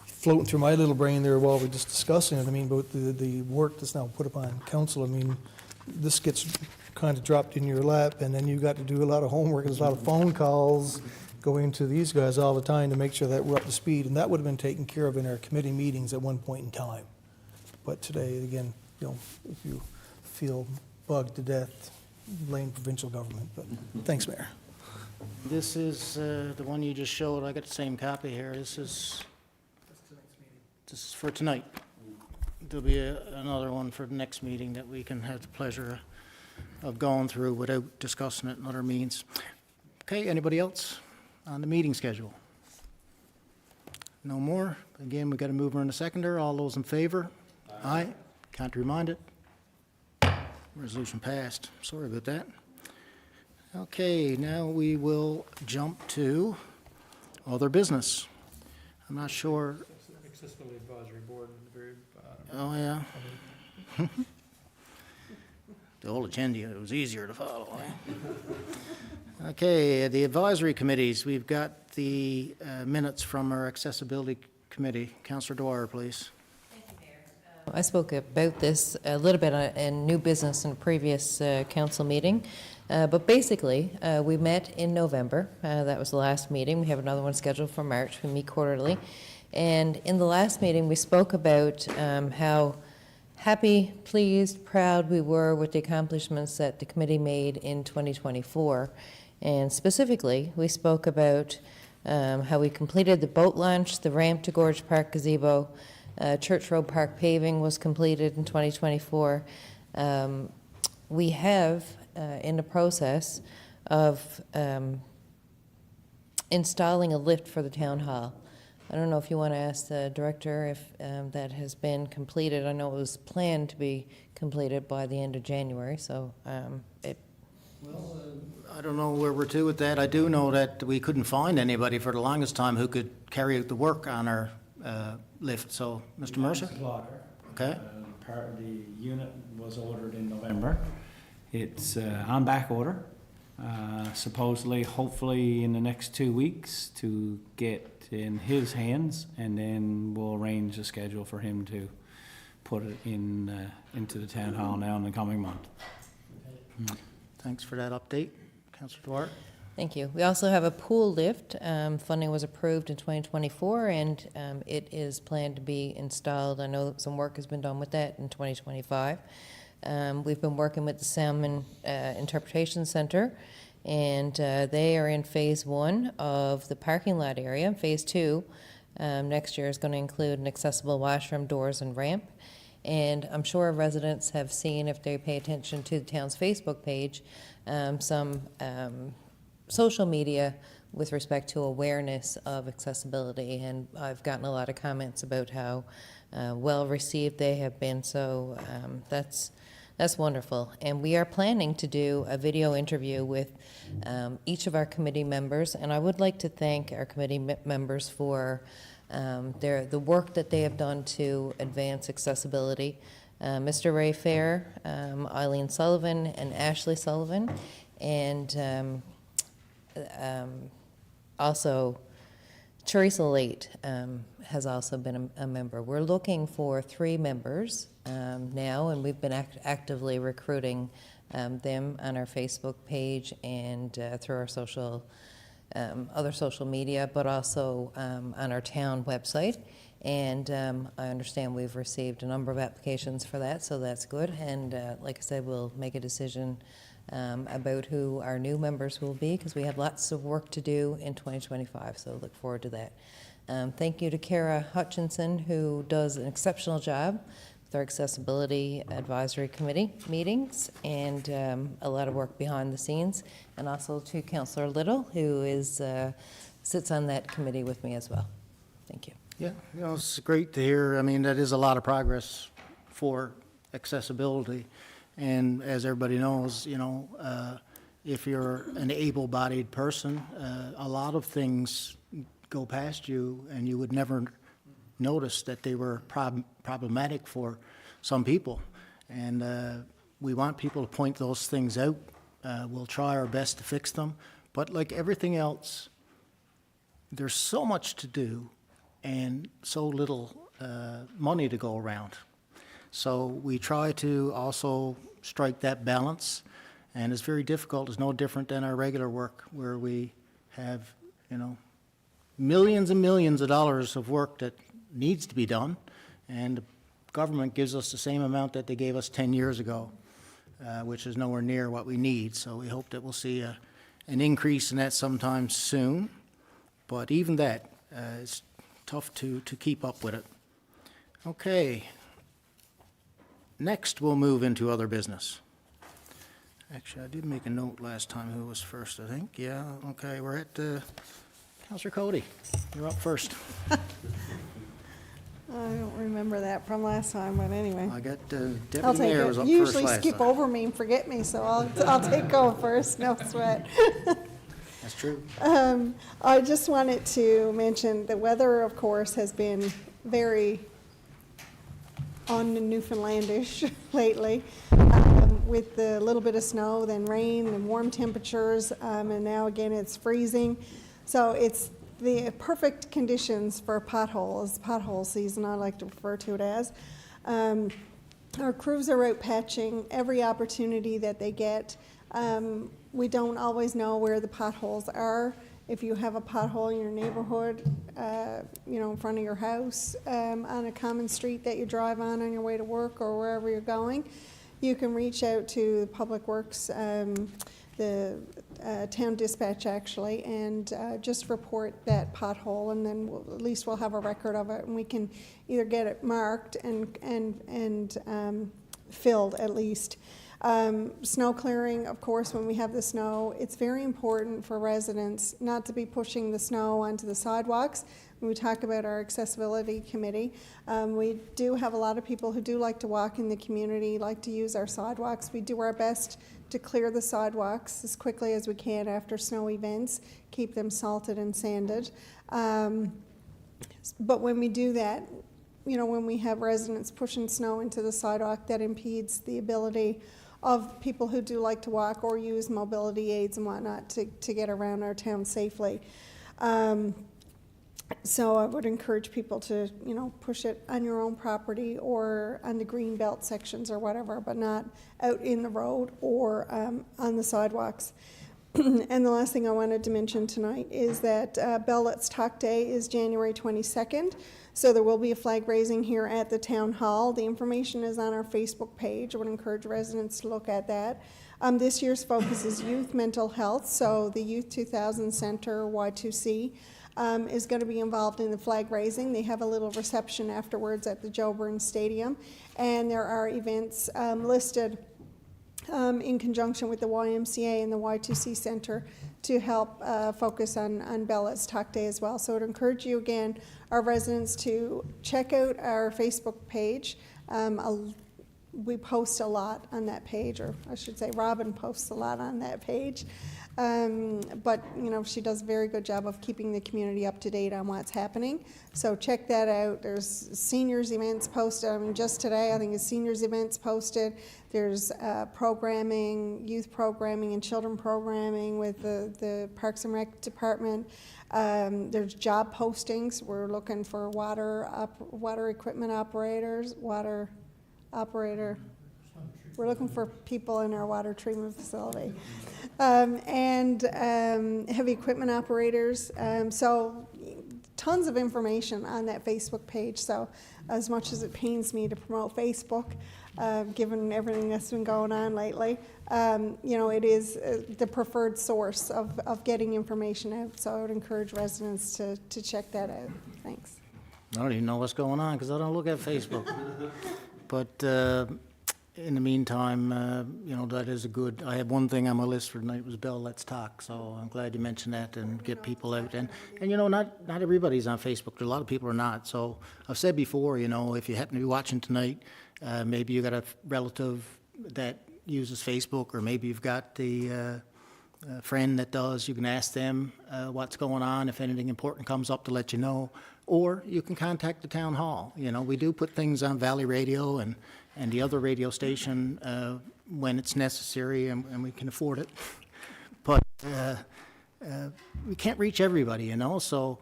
Floating through my little brain there while we're just discussing it, about the work that's now put upon council. This gets kind of dropped in your lap, and then you got to do a lot of homework, and there's a lot of phone calls going to these guys all the time to make sure that we're up to speed, and that would have been taken care of in our committee meetings at one point in time. But today, again, if you feel bugged to death, blame provincial government. But thanks, Mayor. This is the one you just showed. I got the same copy here. This is This is for tonight. There'll be another one for the next meeting that we can have the pleasure of going through without discussing it in other means. Okay, anybody else on the meeting schedule? No more? Again, we've got a mover and a seconder. All those in favor? Aye. Can't remind it. Resolution passed. Sorry about that. Okay, now we will jump to other business. I'm not sure. Accessibility Advisory Board at the very bottom. Oh, yeah. The whole agenda, it was easier to follow. Eh? Okay, the advisory committees, we've got the minutes from our accessibility committee. Councillor Dwyer, please. I spoke about this a little bit in new business in a previous council meeting, but basically, we met in November. That was the last meeting. We have another one scheduled for March. We meet quarterly. And in the last meeting, we spoke about how happy, pleased, proud we were with the accomplishments that the committee made in 2024. And specifically, we spoke about how we completed the boat launch, the ramp to Gorge Park gazebo, Church Road Park paving was completed in 2024. We have in the process of installing a lift for the town hall. I don't know if you want to ask the director if that has been completed. I know it was planned to be completed by the end of January, so I don't know where we're to with that. I do know that we couldn't find anybody for the longest time who could carry out the work on our lift. So, Mr. Mercer? Okay. Part of the unit was ordered in November. It's on back order. Supposedly, hopefully in the next 2 weeks to get in his hands, and then we'll arrange a schedule for him to put it in into the town hall now in the coming month. Thanks for that update. Councillor Dwyer? thank you. We also have a pool lift. Funding was approved in 2024, and it is planned to be installed. I know some work has been done with that in 2025. We've been working with the Salmon Interpretation Center, and they are in phase 1 of the parking lot area. Phase 2 next year is going to include an accessible washroom, doors, and ramp. And I'm sure residents have seen, if they pay attention to the town's Facebook page, some social media with respect to awareness of accessibility. And I've gotten a lot of comments about how well received they have been. So that's wonderful. And we are planning to do a video interview with each of our committee members. And I would like to thank our committee members for the work that they have done to advance accessibility. Mr. Ray Fair, Eileen Sullivan, and Ashley Sullivan, and also Teresa Late has also been a member. We're looking for 3 members now, and we've been actively recruiting them on our Facebook page and through our other social media, but also on our town website. And I understand we've received a number of applications for that, so that's good. And like I said, we'll make a decision about who our new members will be, because we have lots of work to do in 2025, so look forward to that. Thank you to Kara Hutchinson, who does an exceptional job with our Accessibility Advisory Committee meetings, and a lot of work behind the scenes. And also to Councillor Little, who sits on that committee with me as well. Thank you. Yeah, it's great to hear. I mean, that is a lot of progress for accessibility. And as everybody knows, if you're an able-bodied person, a lot of things go past you and you would never notice that they were problematic for some people. And we want people to point those things out. We'll try our best to fix them. But like everything else, there's so much to do and so little money to go around. So we try to also strike that balance, and it's very difficult. It's no different than our regular work, where we have, millions and millions of dollars of work that needs to be done, and the government gives us the same amount that they gave us 10 years ago, which is nowhere near what we need. So we hope that we'll see an increase in that sometime soon. But even that, it's tough to keep up with it. Okay. Next, we'll move into other business. Actually, I did make a note last time who was first, I think. Yeah, okay, we're at Counselor Cody. You're up first. I don't remember that from last time, but anyway. I got I'll Deputy take Mayor it. was up first Usually last skip time. over me and forget me, so I'll take go first, no sweat. That's true. I just wanted to mention the weather, of course, has been very on the Newfoundlandish lately, with the little bit of snow, then rain, and warm temperatures, and now again it's freezing. So it's the perfect conditions for potholes, pothole season, I like to refer to it as. Our crews are out patching every opportunity that they get. We don't always know where the potholes are. If you have a pothole in your neighborhood, in front of your house, on a common street that you drive on your way to work or wherever you're going, you can reach out to Public Works, the town dispatch actually, and just report that pothole, and then at least we'll have a record of it, and we can either get it marked and filled at least. Snow clearing, of course, when we have the snow, it's very important for residents not to be pushing the snow onto the sidewalks. When we talk about our accessibility committee, we do have a lot of people who do like to walk in the community, like to use our sidewalks. We do our best to clear the sidewalks as quickly as we can after snow events, keep them salted and sanded. But when we do that, when we have residents pushing snow into the sidewalk, that impedes the ability of people who do like to walk or use mobility aids and whatnot to get around our town safely. So I would encourage people to, push it on your own property or on the green belt sections or whatever, but not out in the road or on the sidewalks. And the last thing I wanted to mention tonight is that Bell Let's Talk Day is January 22nd. So there will be a flag raising here at the town hall. The information is on our Facebook page. I would encourage residents to look at that. This year's focus is youth mental health. So the Youth 2000 Center, Y2C, is going to be involved in the flag raising. They have a little reception afterwards at the Joe Burns Stadium. And there are events listed in conjunction with the YMCA and the Y2C Center to help focus on Bell Let's Talk Day as well. So I would encourage you again, our residents, to check out our Facebook page. We post a lot on that page, or I should say Robin posts a lot on that page. But she does a very good job of keeping the community up to date on what's happening. So check that out. There's seniors events posted. Just today, I think it's seniors events posted. There's programming, youth programming and children programming with the Parks and Rec department. There's job postings. We're looking for water equipment operators, water operator. We're looking for people in our water treatment facility. And heavy equipment operators. So tons of information on that Facebook page. So as much as it pains me to promote Facebook, given everything that's been going on lately, it is the preferred source of getting information out. So I would encourage residents to check that out. Thanks. I don't even know what's going on because I don't look at Facebook. But in the meantime, that is a good, I had one thing on my list for tonight was Bell Let's Talk, so I'm glad you mentioned that and get people out. And not everybody's on Facebook. A lot of people are not. So I've said before, if you happen to be watching tonight, maybe you got a relative that uses Facebook, or maybe you've got the friend that does. You can ask them what's going on, if anything important comes up, to let you know. Or you can contact the town hall. We do put things on Valley Radio and the other radio station when it's necessary and we can afford it. But we can't reach everybody, So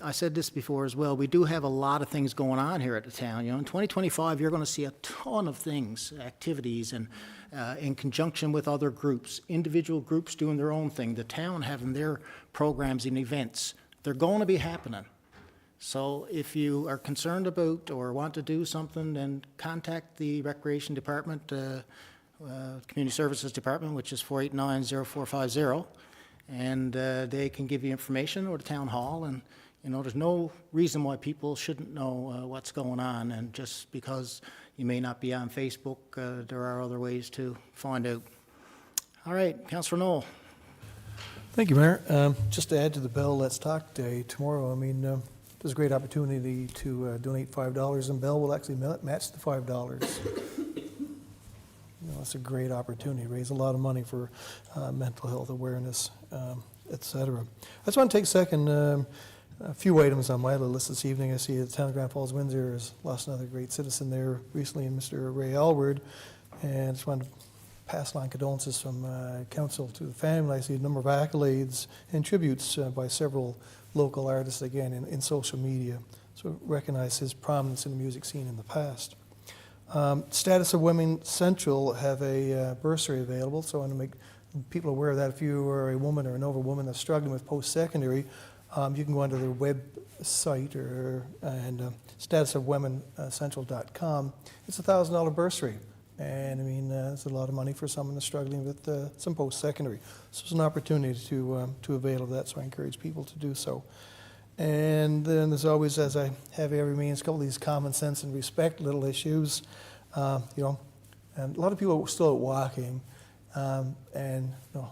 I said this before as well. We do have a lot of things going on here at the town. In 2025, you're going to see a ton of things, activities, and in conjunction with other groups, individual groups doing their own thing, the town having their programs and events. They're going to be happening. So if you are concerned about or want to do something, then contact the Recreation Department, Community Services Department, which is 489-0450, and they can give you information, or the Town Hall, and You know, there's no reason why people shouldn't know what's going on, and just because you may not be on Facebook, there are other ways to find out. All right, Councillor Knoll. Thank you, Mayor. Just to add to the Bell Let's Talk Day tomorrow, I mean, there's a great opportunity to donate $5, and Bell will actually match the $5. You know, it's a great opportunity, raise a lot of money for mental health awareness, et cetera. I just want to take a second, a few items on my list this evening. I see the town of Grand Falls-Windsor has lost another great citizen there recently, Mr. Ray Alward, and I just wanted to pass along condolences from council to the family. I see a number of accolades and tributes by several local artists, again, in social media, so recognize his prominence in the music scene in the past. Status of Women Central have a bursary available, so I want to make people aware of that. If you are a woman or an older woman that's struggling with post-secondary, you can go onto their website and statusofwomencentral.com. It's a $1,000 bursary, and I mean it's a lot of money for someone that's struggling with some post-secondary. So it's an opportunity to avail of that. So I encourage people to do so. And then there's always, as I have every means, a couple of these common sense and respect little issues. You know, and a lot of people are still out walking, and you know,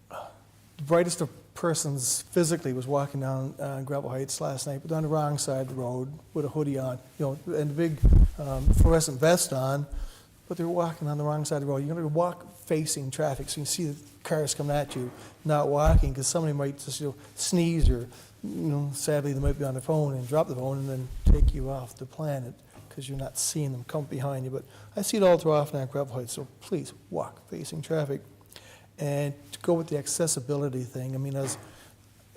the brightest of persons physically was walking down Gravel Heights last night, but on the wrong side of the road with a hoodie on, you know, and a big fluorescent vest on, but they were walking on the wrong side of the road. You're going to walk facing traffic, so you can see the cars coming at you, not walking, because somebody might just, you know, sneeze, or, you know, sadly they might be on their phone and drop the phone and then take you off the planet because you're not seeing them come behind you. But I see it all too often on Gravel Heights, so please walk facing traffic. And to go with the accessibility thing, I mean, I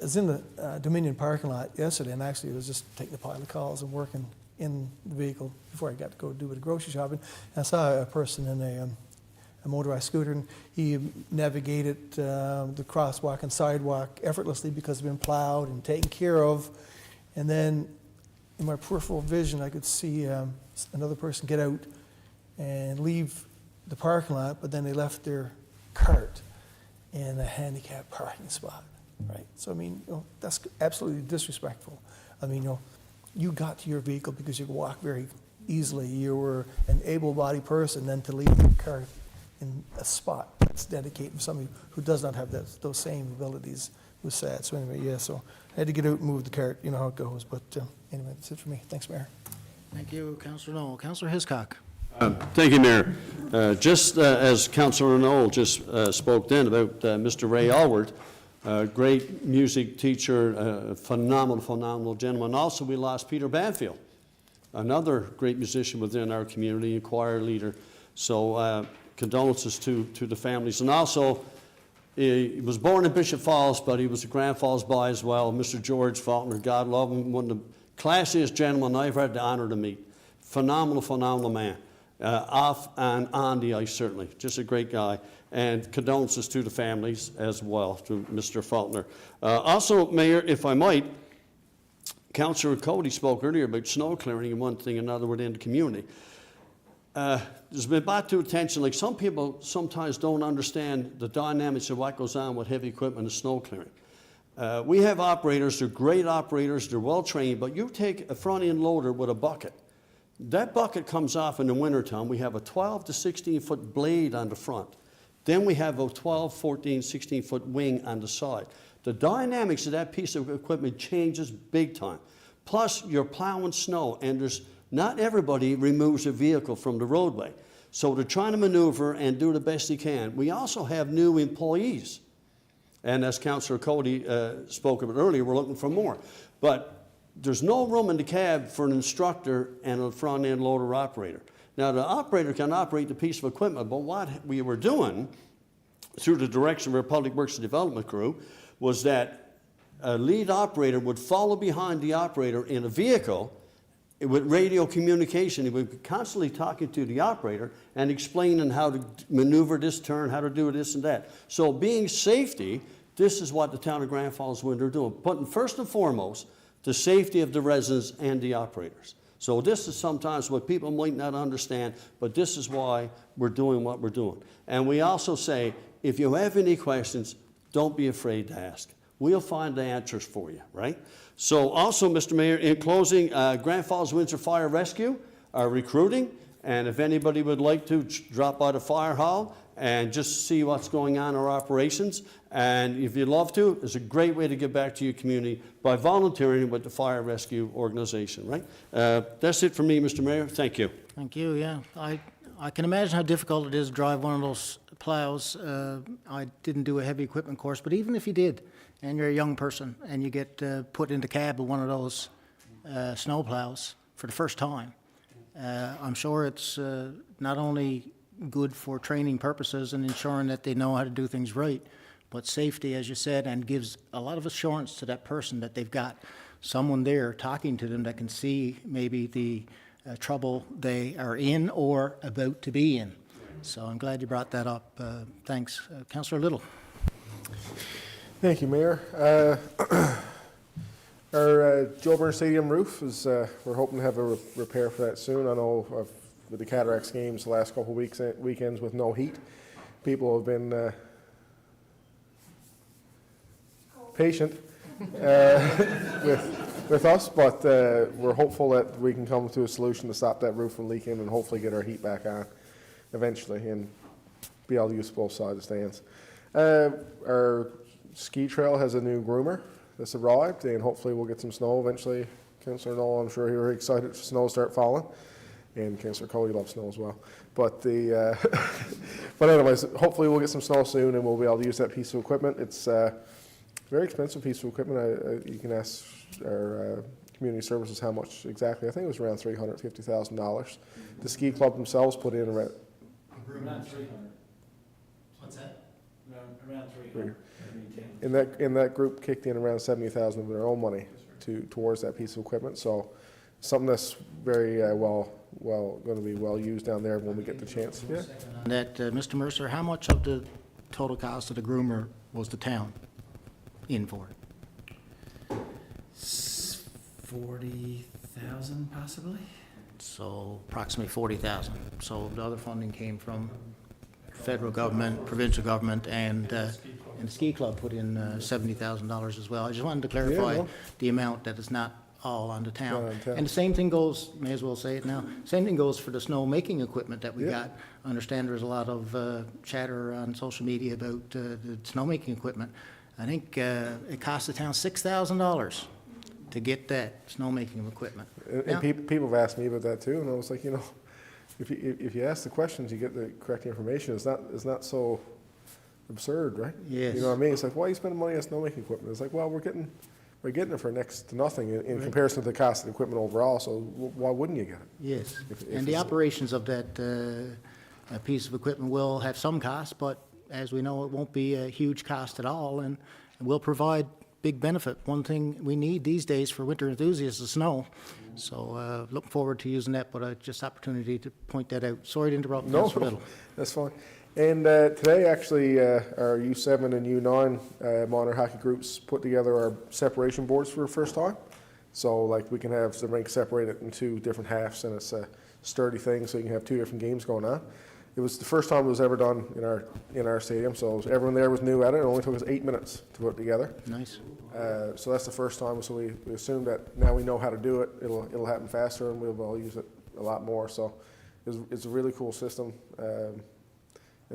was in the Dominion parking lot yesterday, and actually I was just taking a pile of calls and working in the vehicle before I got to go do the grocery shopping. And I saw a person in a motorized scooter, and he navigated the crosswalk and sidewalk effortlessly because it's been plowed and taken care of. And then in my peripheral vision, I could see another person get out and leave the parking lot, but then they left their cart in a handicapped parking spot, right? So, I mean, you know, that's absolutely disrespectful. I mean, you know, you got to your vehicle because you could walk very easily. You were an able-bodied person, then to leave your cart in a spot that's dedicated to somebody who does not have those same abilities was sad. So anyway, yeah, so I had to get out and move the cart. You know how it goes. But anyway, that's it for me. Thanks, Mayor. Thank you, Councillor Knoll. Councillor Hiscock. Thank you, Mayor. Just as Councillor Knoll just spoke then about Mr. Ray Alward, great music teacher, phenomenal gentleman. Also, we lost Peter Banfield, another great musician within our community, a choir leader. So condolences to the families. And also, he was born in Bishop Falls, but he was a Grand Falls boy as well. Mr. George Faulkner, God love him, one of the classiest gentlemen I've had the honor to meet. Phenomenal man. Off and on the ice, certainly. Just a great guy. And condolences to the families as well, to Mr. Faulkner. Also, Mayor, if I might, Councillor Cody spoke earlier about snow clearing and one thing or another within the community. There's been brought to attention, like some people sometimes don't understand the dynamics of what goes on with heavy equipment and snow clearing. We have operators, they're great operators, they're well trained, but you take a front end loader with a bucket. That bucket comes off in the wintertime. We have a 12 to 16 foot blade on the front. Then we have a 12, 14, 16 foot wing on the side. The dynamics of that piece of equipment changes big time. Plus, you're plowing snow, and not everybody removes a vehicle from the roadway. So they're trying to maneuver and do the best they can. We also have new employees. And as Councillor Cody spoke about earlier, we're looking for more. But there's no room in the cab for an instructor and a front-end loader operator. Now, the operator can operate the piece of equipment, but what we were doing, through the direction of our Public Works and Development crew, was that a lead operator would follow behind the operator in a vehicle with radio communication. He would be constantly talking to the operator and explaining how to maneuver this turn, how to do this and that. So being safety, this is what the town of Grand Falls-Windsor are doing, putting first and foremost the safety of the residents and the operators. So this is sometimes what people might not understand, but this is why we're doing what we're doing. And we also say, if you have any questions, don't be afraid to ask. we'll find the answers for you, right? So also, Mr. Mayor, in closing, Grand Falls-Windsor Fire Rescue are recruiting, and if anybody would like to drop by the fire hall and just see what's going on in our operations, and if you'd love to, it's a great way to give back to your community by volunteering with the fire rescue organization, right? That's it for me, Mr. Mayor. Thank you. Thank you, yeah. I can imagine how difficult it is to drive one of those plows. I didn't do a heavy equipment course, but even if you did, and you're a young person, and you get put into cab with one of those snow plows for the first time, I'm sure it's not only good for training purposes and ensuring that they know how to do things right, but safety, as you said, and gives a lot of assurance to that person that they've got someone there talking to them that can see maybe the trouble they are in or about to be in. So I'm glad you brought that up. Thanks. Councillor Little. Thank you, Mayor. Our Joburn Stadium roof is, we're hoping to have a repair for that soon. I know with the Cataracts games the last couple of weekends with no heat, people have been patient with us, but we're hopeful that we can come to a solution to stop that roof from leaking and hopefully get our heat back on eventually and be able to use both sides of the stands. Our ski trail has a new groomer that's arrived, and hopefully we'll get some snow eventually. Councillor Noel, I'm sure he's very excited for snow to start falling, and Councillor Coley loves snow as well. But but anyways, hopefully we'll get some snow soon, and we'll be able to use that piece of equipment. It's a very expensive piece of equipment. You can ask our community services how much exactly. I think it was around $350,000. The ski club themselves put in around. Around 300. What's that? Around 300. In that group kicked in around $70,000 of their own money towards that piece of equipment. So something that's very going to be well used down there when we get the chance. Yeah. That, Mr. Mercer, how much of the total cost of the groomer was the town in for it? 40,000 possibly. So approximately 40,000. So the other funding came from federal government, provincial government, and the ski club put in $70,000 as well. I just wanted to clarify the amount that is not all on the town. And the same thing goes, may as well say it now, same thing goes for the snow making equipment that we got. I understand there's a lot of chatter on social media about the snow making equipment. I think it cost the town $6,000 to get that snowmaking equipment. And people have asked me about that too, and I was like, you know, if you ask the questions, you get the correct information. It's not so absurd, right? Yes. You know what I mean? It's like, why are you spending money on snowmaking equipment? It's like, well, we're getting it for next to nothing in comparison to the cost of the equipment overall. So why wouldn't you get it? Yes. And the operations of that piece of equipment will have some cost, but as we know, it won't be a huge cost at all, and will provide big benefit. One thing we need these days for winter enthusiasts is snow. So looking forward to using that, but just opportunity to point that out. Sorry to interrupt. No, that's fine. And today, actually, our U7 and U9 minor hockey groups put together our separation boards for the first time. So, like, we can have the rink separated in two different halves, and it's a sturdy thing, so you can have two different games going on. It was the first time it was ever done in our stadium, so everyone there was new at it. It only took us 8 minutes to put it together. Nice. So that's the first time. So we assume that now we know how to do it. It'll happen faster, and we'll be able to use it a lot more. So it's a really cool system, and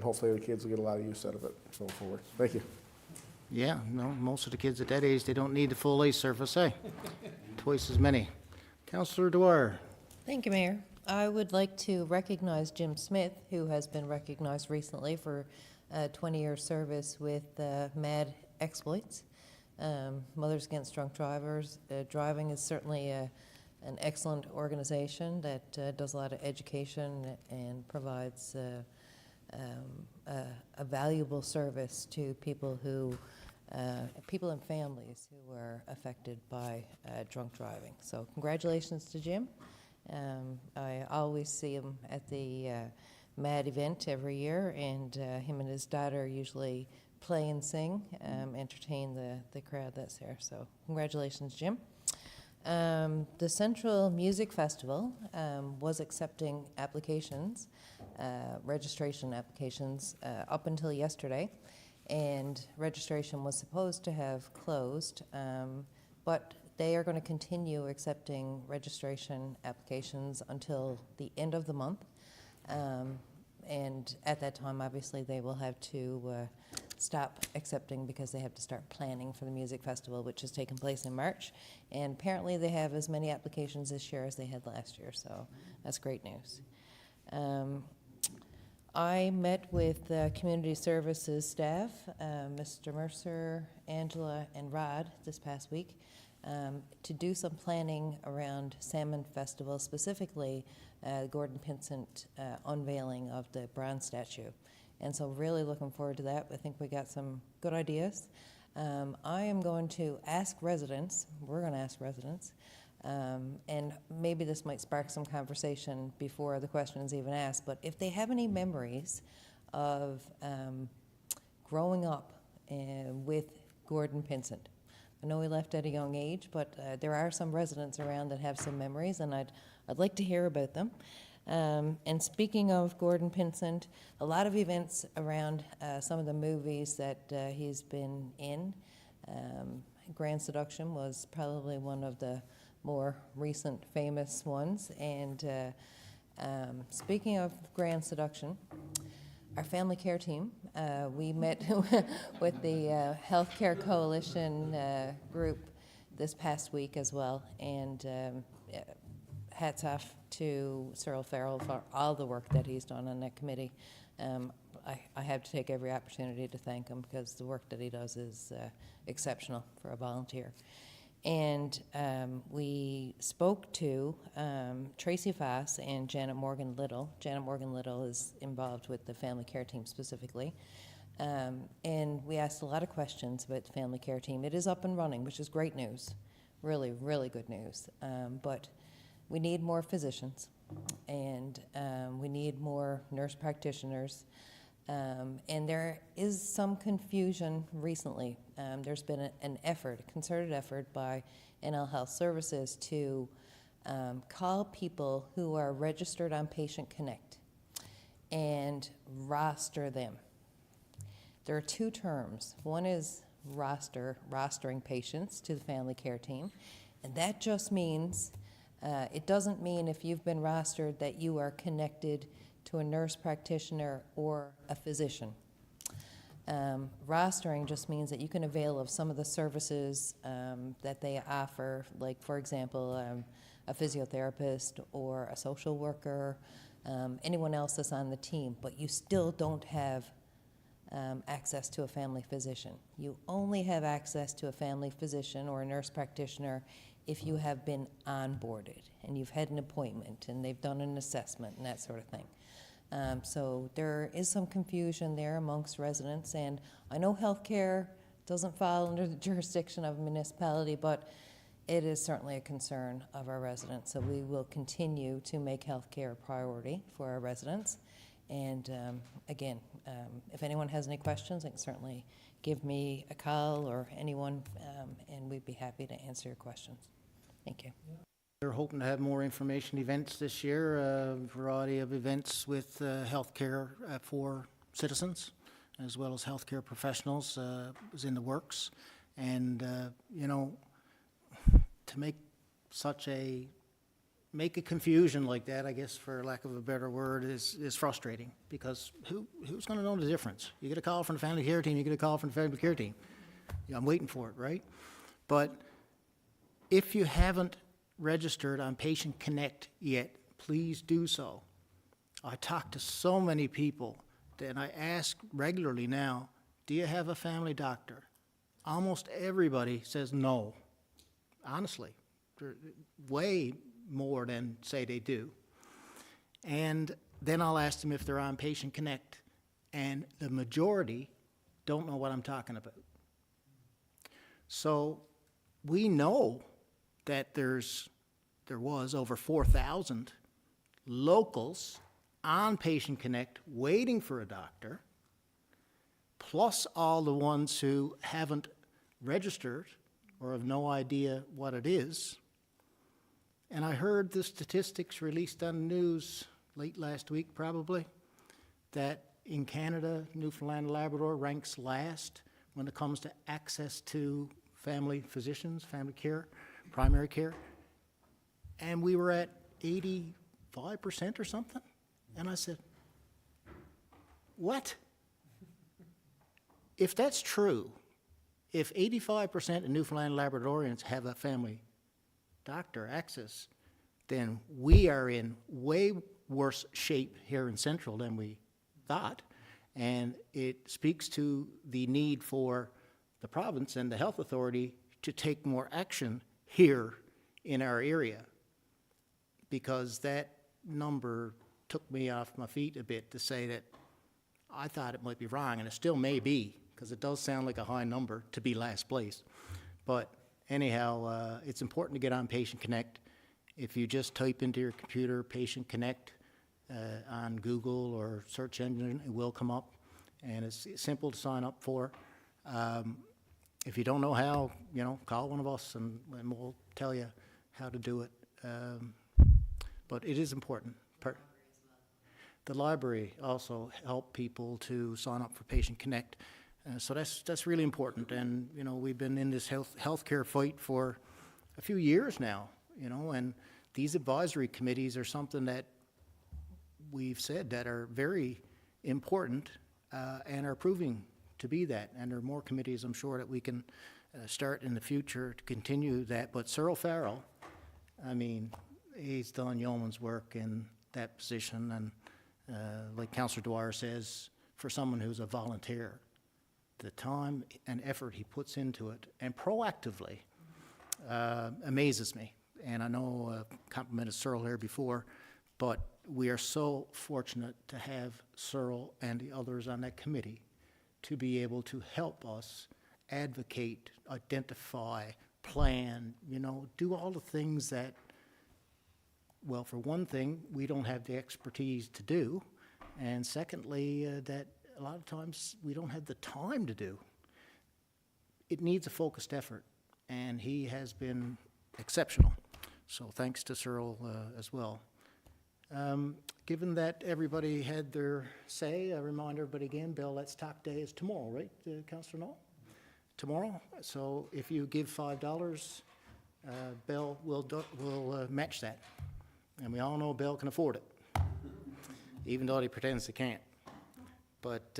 hopefully the kids will get a lot of use out of it going forward. Thank you. Yeah, no, most of the kids at that age, they don't need the full ice surface, eh? Twice as many. Councillor Dwyer. Thank you, Mayor. I would like to recognize Jim Smith, who has been recognized recently for 20-year service with MAD exploits. Mothers Against Drunk Drivers. Driving is certainly an excellent organization that does a lot of education and provides a valuable service to people and families who are affected by drunk driving. So congratulations to Jim. I always see him at the MAD event every year, and him and his daughter usually play and sing, entertain the crowd that's there. So congratulations, Jim. The Central Music Festival was accepting applications, registration applications, up until yesterday. and registration was supposed to have closed, but they are going to continue accepting registration applications until the end of the month. And at that time, obviously, they will have to stop accepting because they have to start planning for the music festival, which is taking place in March. And apparently, they have as many applications this year as they had last year, so that's great news. I met with the community services staff, Mr. Mercer, Angela, and Rod this past week to do some planning around Salmon Festival, specifically Gordon Pinsent unveiling of the bronze statue. And so really looking forward to that. I think we got some good ideas. I am going to ask residents, we're going to ask residents, and maybe this might spark some conversation before the question's even asked, but if they have any memories of growing up with Gordon Pinsent. I know he left at a young age, but there are some residents around that have some memories, and I'd like to hear about them. And speaking of Gordon Pinsent, a lot of events around some of the movies that he's been in. Grand Seduction was probably one of the more recent famous ones. And speaking of Grand Seduction, our family care team, we met with the Healthcare Coalition group this past week as well. And hats off to Cyril Farrell for all the work that he's done on that committee. I have to take every opportunity to thank him because the work that he does is exceptional for a volunteer. And we spoke to Tracy Foss and Janet Morgan Little. Janet Morgan Little is involved with the family care team specifically. And we asked a lot of questions about the family care team. It is up and running, which is great news. Really, really good news. But we need more physicians, and we need more nurse practitioners. And there is some confusion recently. There's been an effort, a concerted effort by NL Health Services to call people who are registered on Patient Connect and roster them. There are two terms. One is rostering patients to the family care team, and that just means it doesn't mean if you've been rostered that you are connected to a nurse practitioner or a physician. Rostering just means that you can avail of some of the services that they offer, like, for example, a physiotherapist or a social worker, anyone else that's on the team, but you still don't have access to a family physician. You only have access to a family physician or a nurse practitioner if you have been onboarded and you've had an appointment and they've done an assessment and that sort of thing. So there is some confusion there amongst residents, and I know healthcare doesn't fall under the jurisdiction of a municipality, but it is certainly a concern of our residents. So we will continue to make healthcare a priority for our residents. And again, if anyone has any questions, they can certainly give me a call or anyone, and we'd be happy to answer your questions. Thank you. We're hoping to have more information events this year, a variety of events with healthcare for citizens, as well as healthcare professionals is in the works. And, you know, to make a confusion like that, I guess, for lack of a better word, is frustrating, because who's going to know the difference? You get a call from the family care team, you get a call from the family care team. Yeah, I'm waiting for it, right? But if you haven't registered on Patient Connect yet, please do so. I talk to so many people, and I ask regularly now, do you have a family doctor? Almost everybody says no, honestly. Way more than say they do. And then I'll ask them if they're on Patient Connect, and the majority don't know what I'm talking about. So we know that there was over 4,000 locals on Patient Connect waiting for a doctor, plus all the ones who haven't registered or have no idea what it is. And I heard the statistics released on the news late last week, probably, that in Canada, Newfoundland and Labrador ranks last when it comes to access to family physicians, family care, primary care. And we were at 85% or something. And I said, what? If that's true, if 85% of Newfoundland and Labradorians have a family doctor access, then we are in way worse shape here in Central than we thought. And it speaks to the need for the province and the health authority to take more action here in our area, because that number took me off my feet a bit to say that I thought it might be wrong, and it still may be, because it does sound like a high number to be last place. But anyhow, it's important to get on Patient Connect. If you just type into your computer Patient Connect on Google or search engine, it will come up, and it's simple to sign up for. If you don't know how, call one of us and we'll tell you how to do it. But it is important. The library also help people to sign up for Patient Connect. So that's really important. And, we've been in this healthcare fight for a few years now, and these advisory committees are something that we've said that are very important and are proving to be that. And there are more committees, I'm sure, that we can start in the future to continue that. But Cyril Farrell, he's done yeoman's work in that position. And like Councillor Dwyer says, for someone who's a volunteer, the time and effort he puts into it, and proactively, amazes me. And I know I complimented Cyril here before, but we are so fortunate to have Cyril and the others on that committee to be able to help us advocate, identify, plan, do all the things that, well, for one thing, we don't have the expertise to do, and secondly, that a lot of times we don't have the time to do. It needs a focused effort, and he has been exceptional. So thanks to Cyril as well. Given that everybody had their say, I remind everybody again, Bill Let's Talk Day is tomorrow, right, Councillor Knoll? Tomorrow. So if you give $5, Bill will match that. And we all know Bill can afford it, even though he pretends he can't. But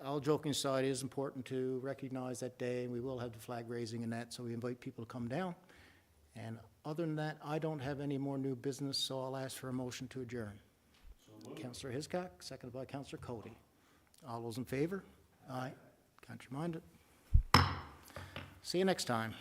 all joking aside, it is important to recognize that day, and we will have the flag raising and that, so we invite people to come down. And other than that, I don't have any more new business, so I'll ask for a motion to adjourn. Councillor Hiscock, seconded by Councillor Cody. All those in favor? Aye. Contrary-minded? See you next time.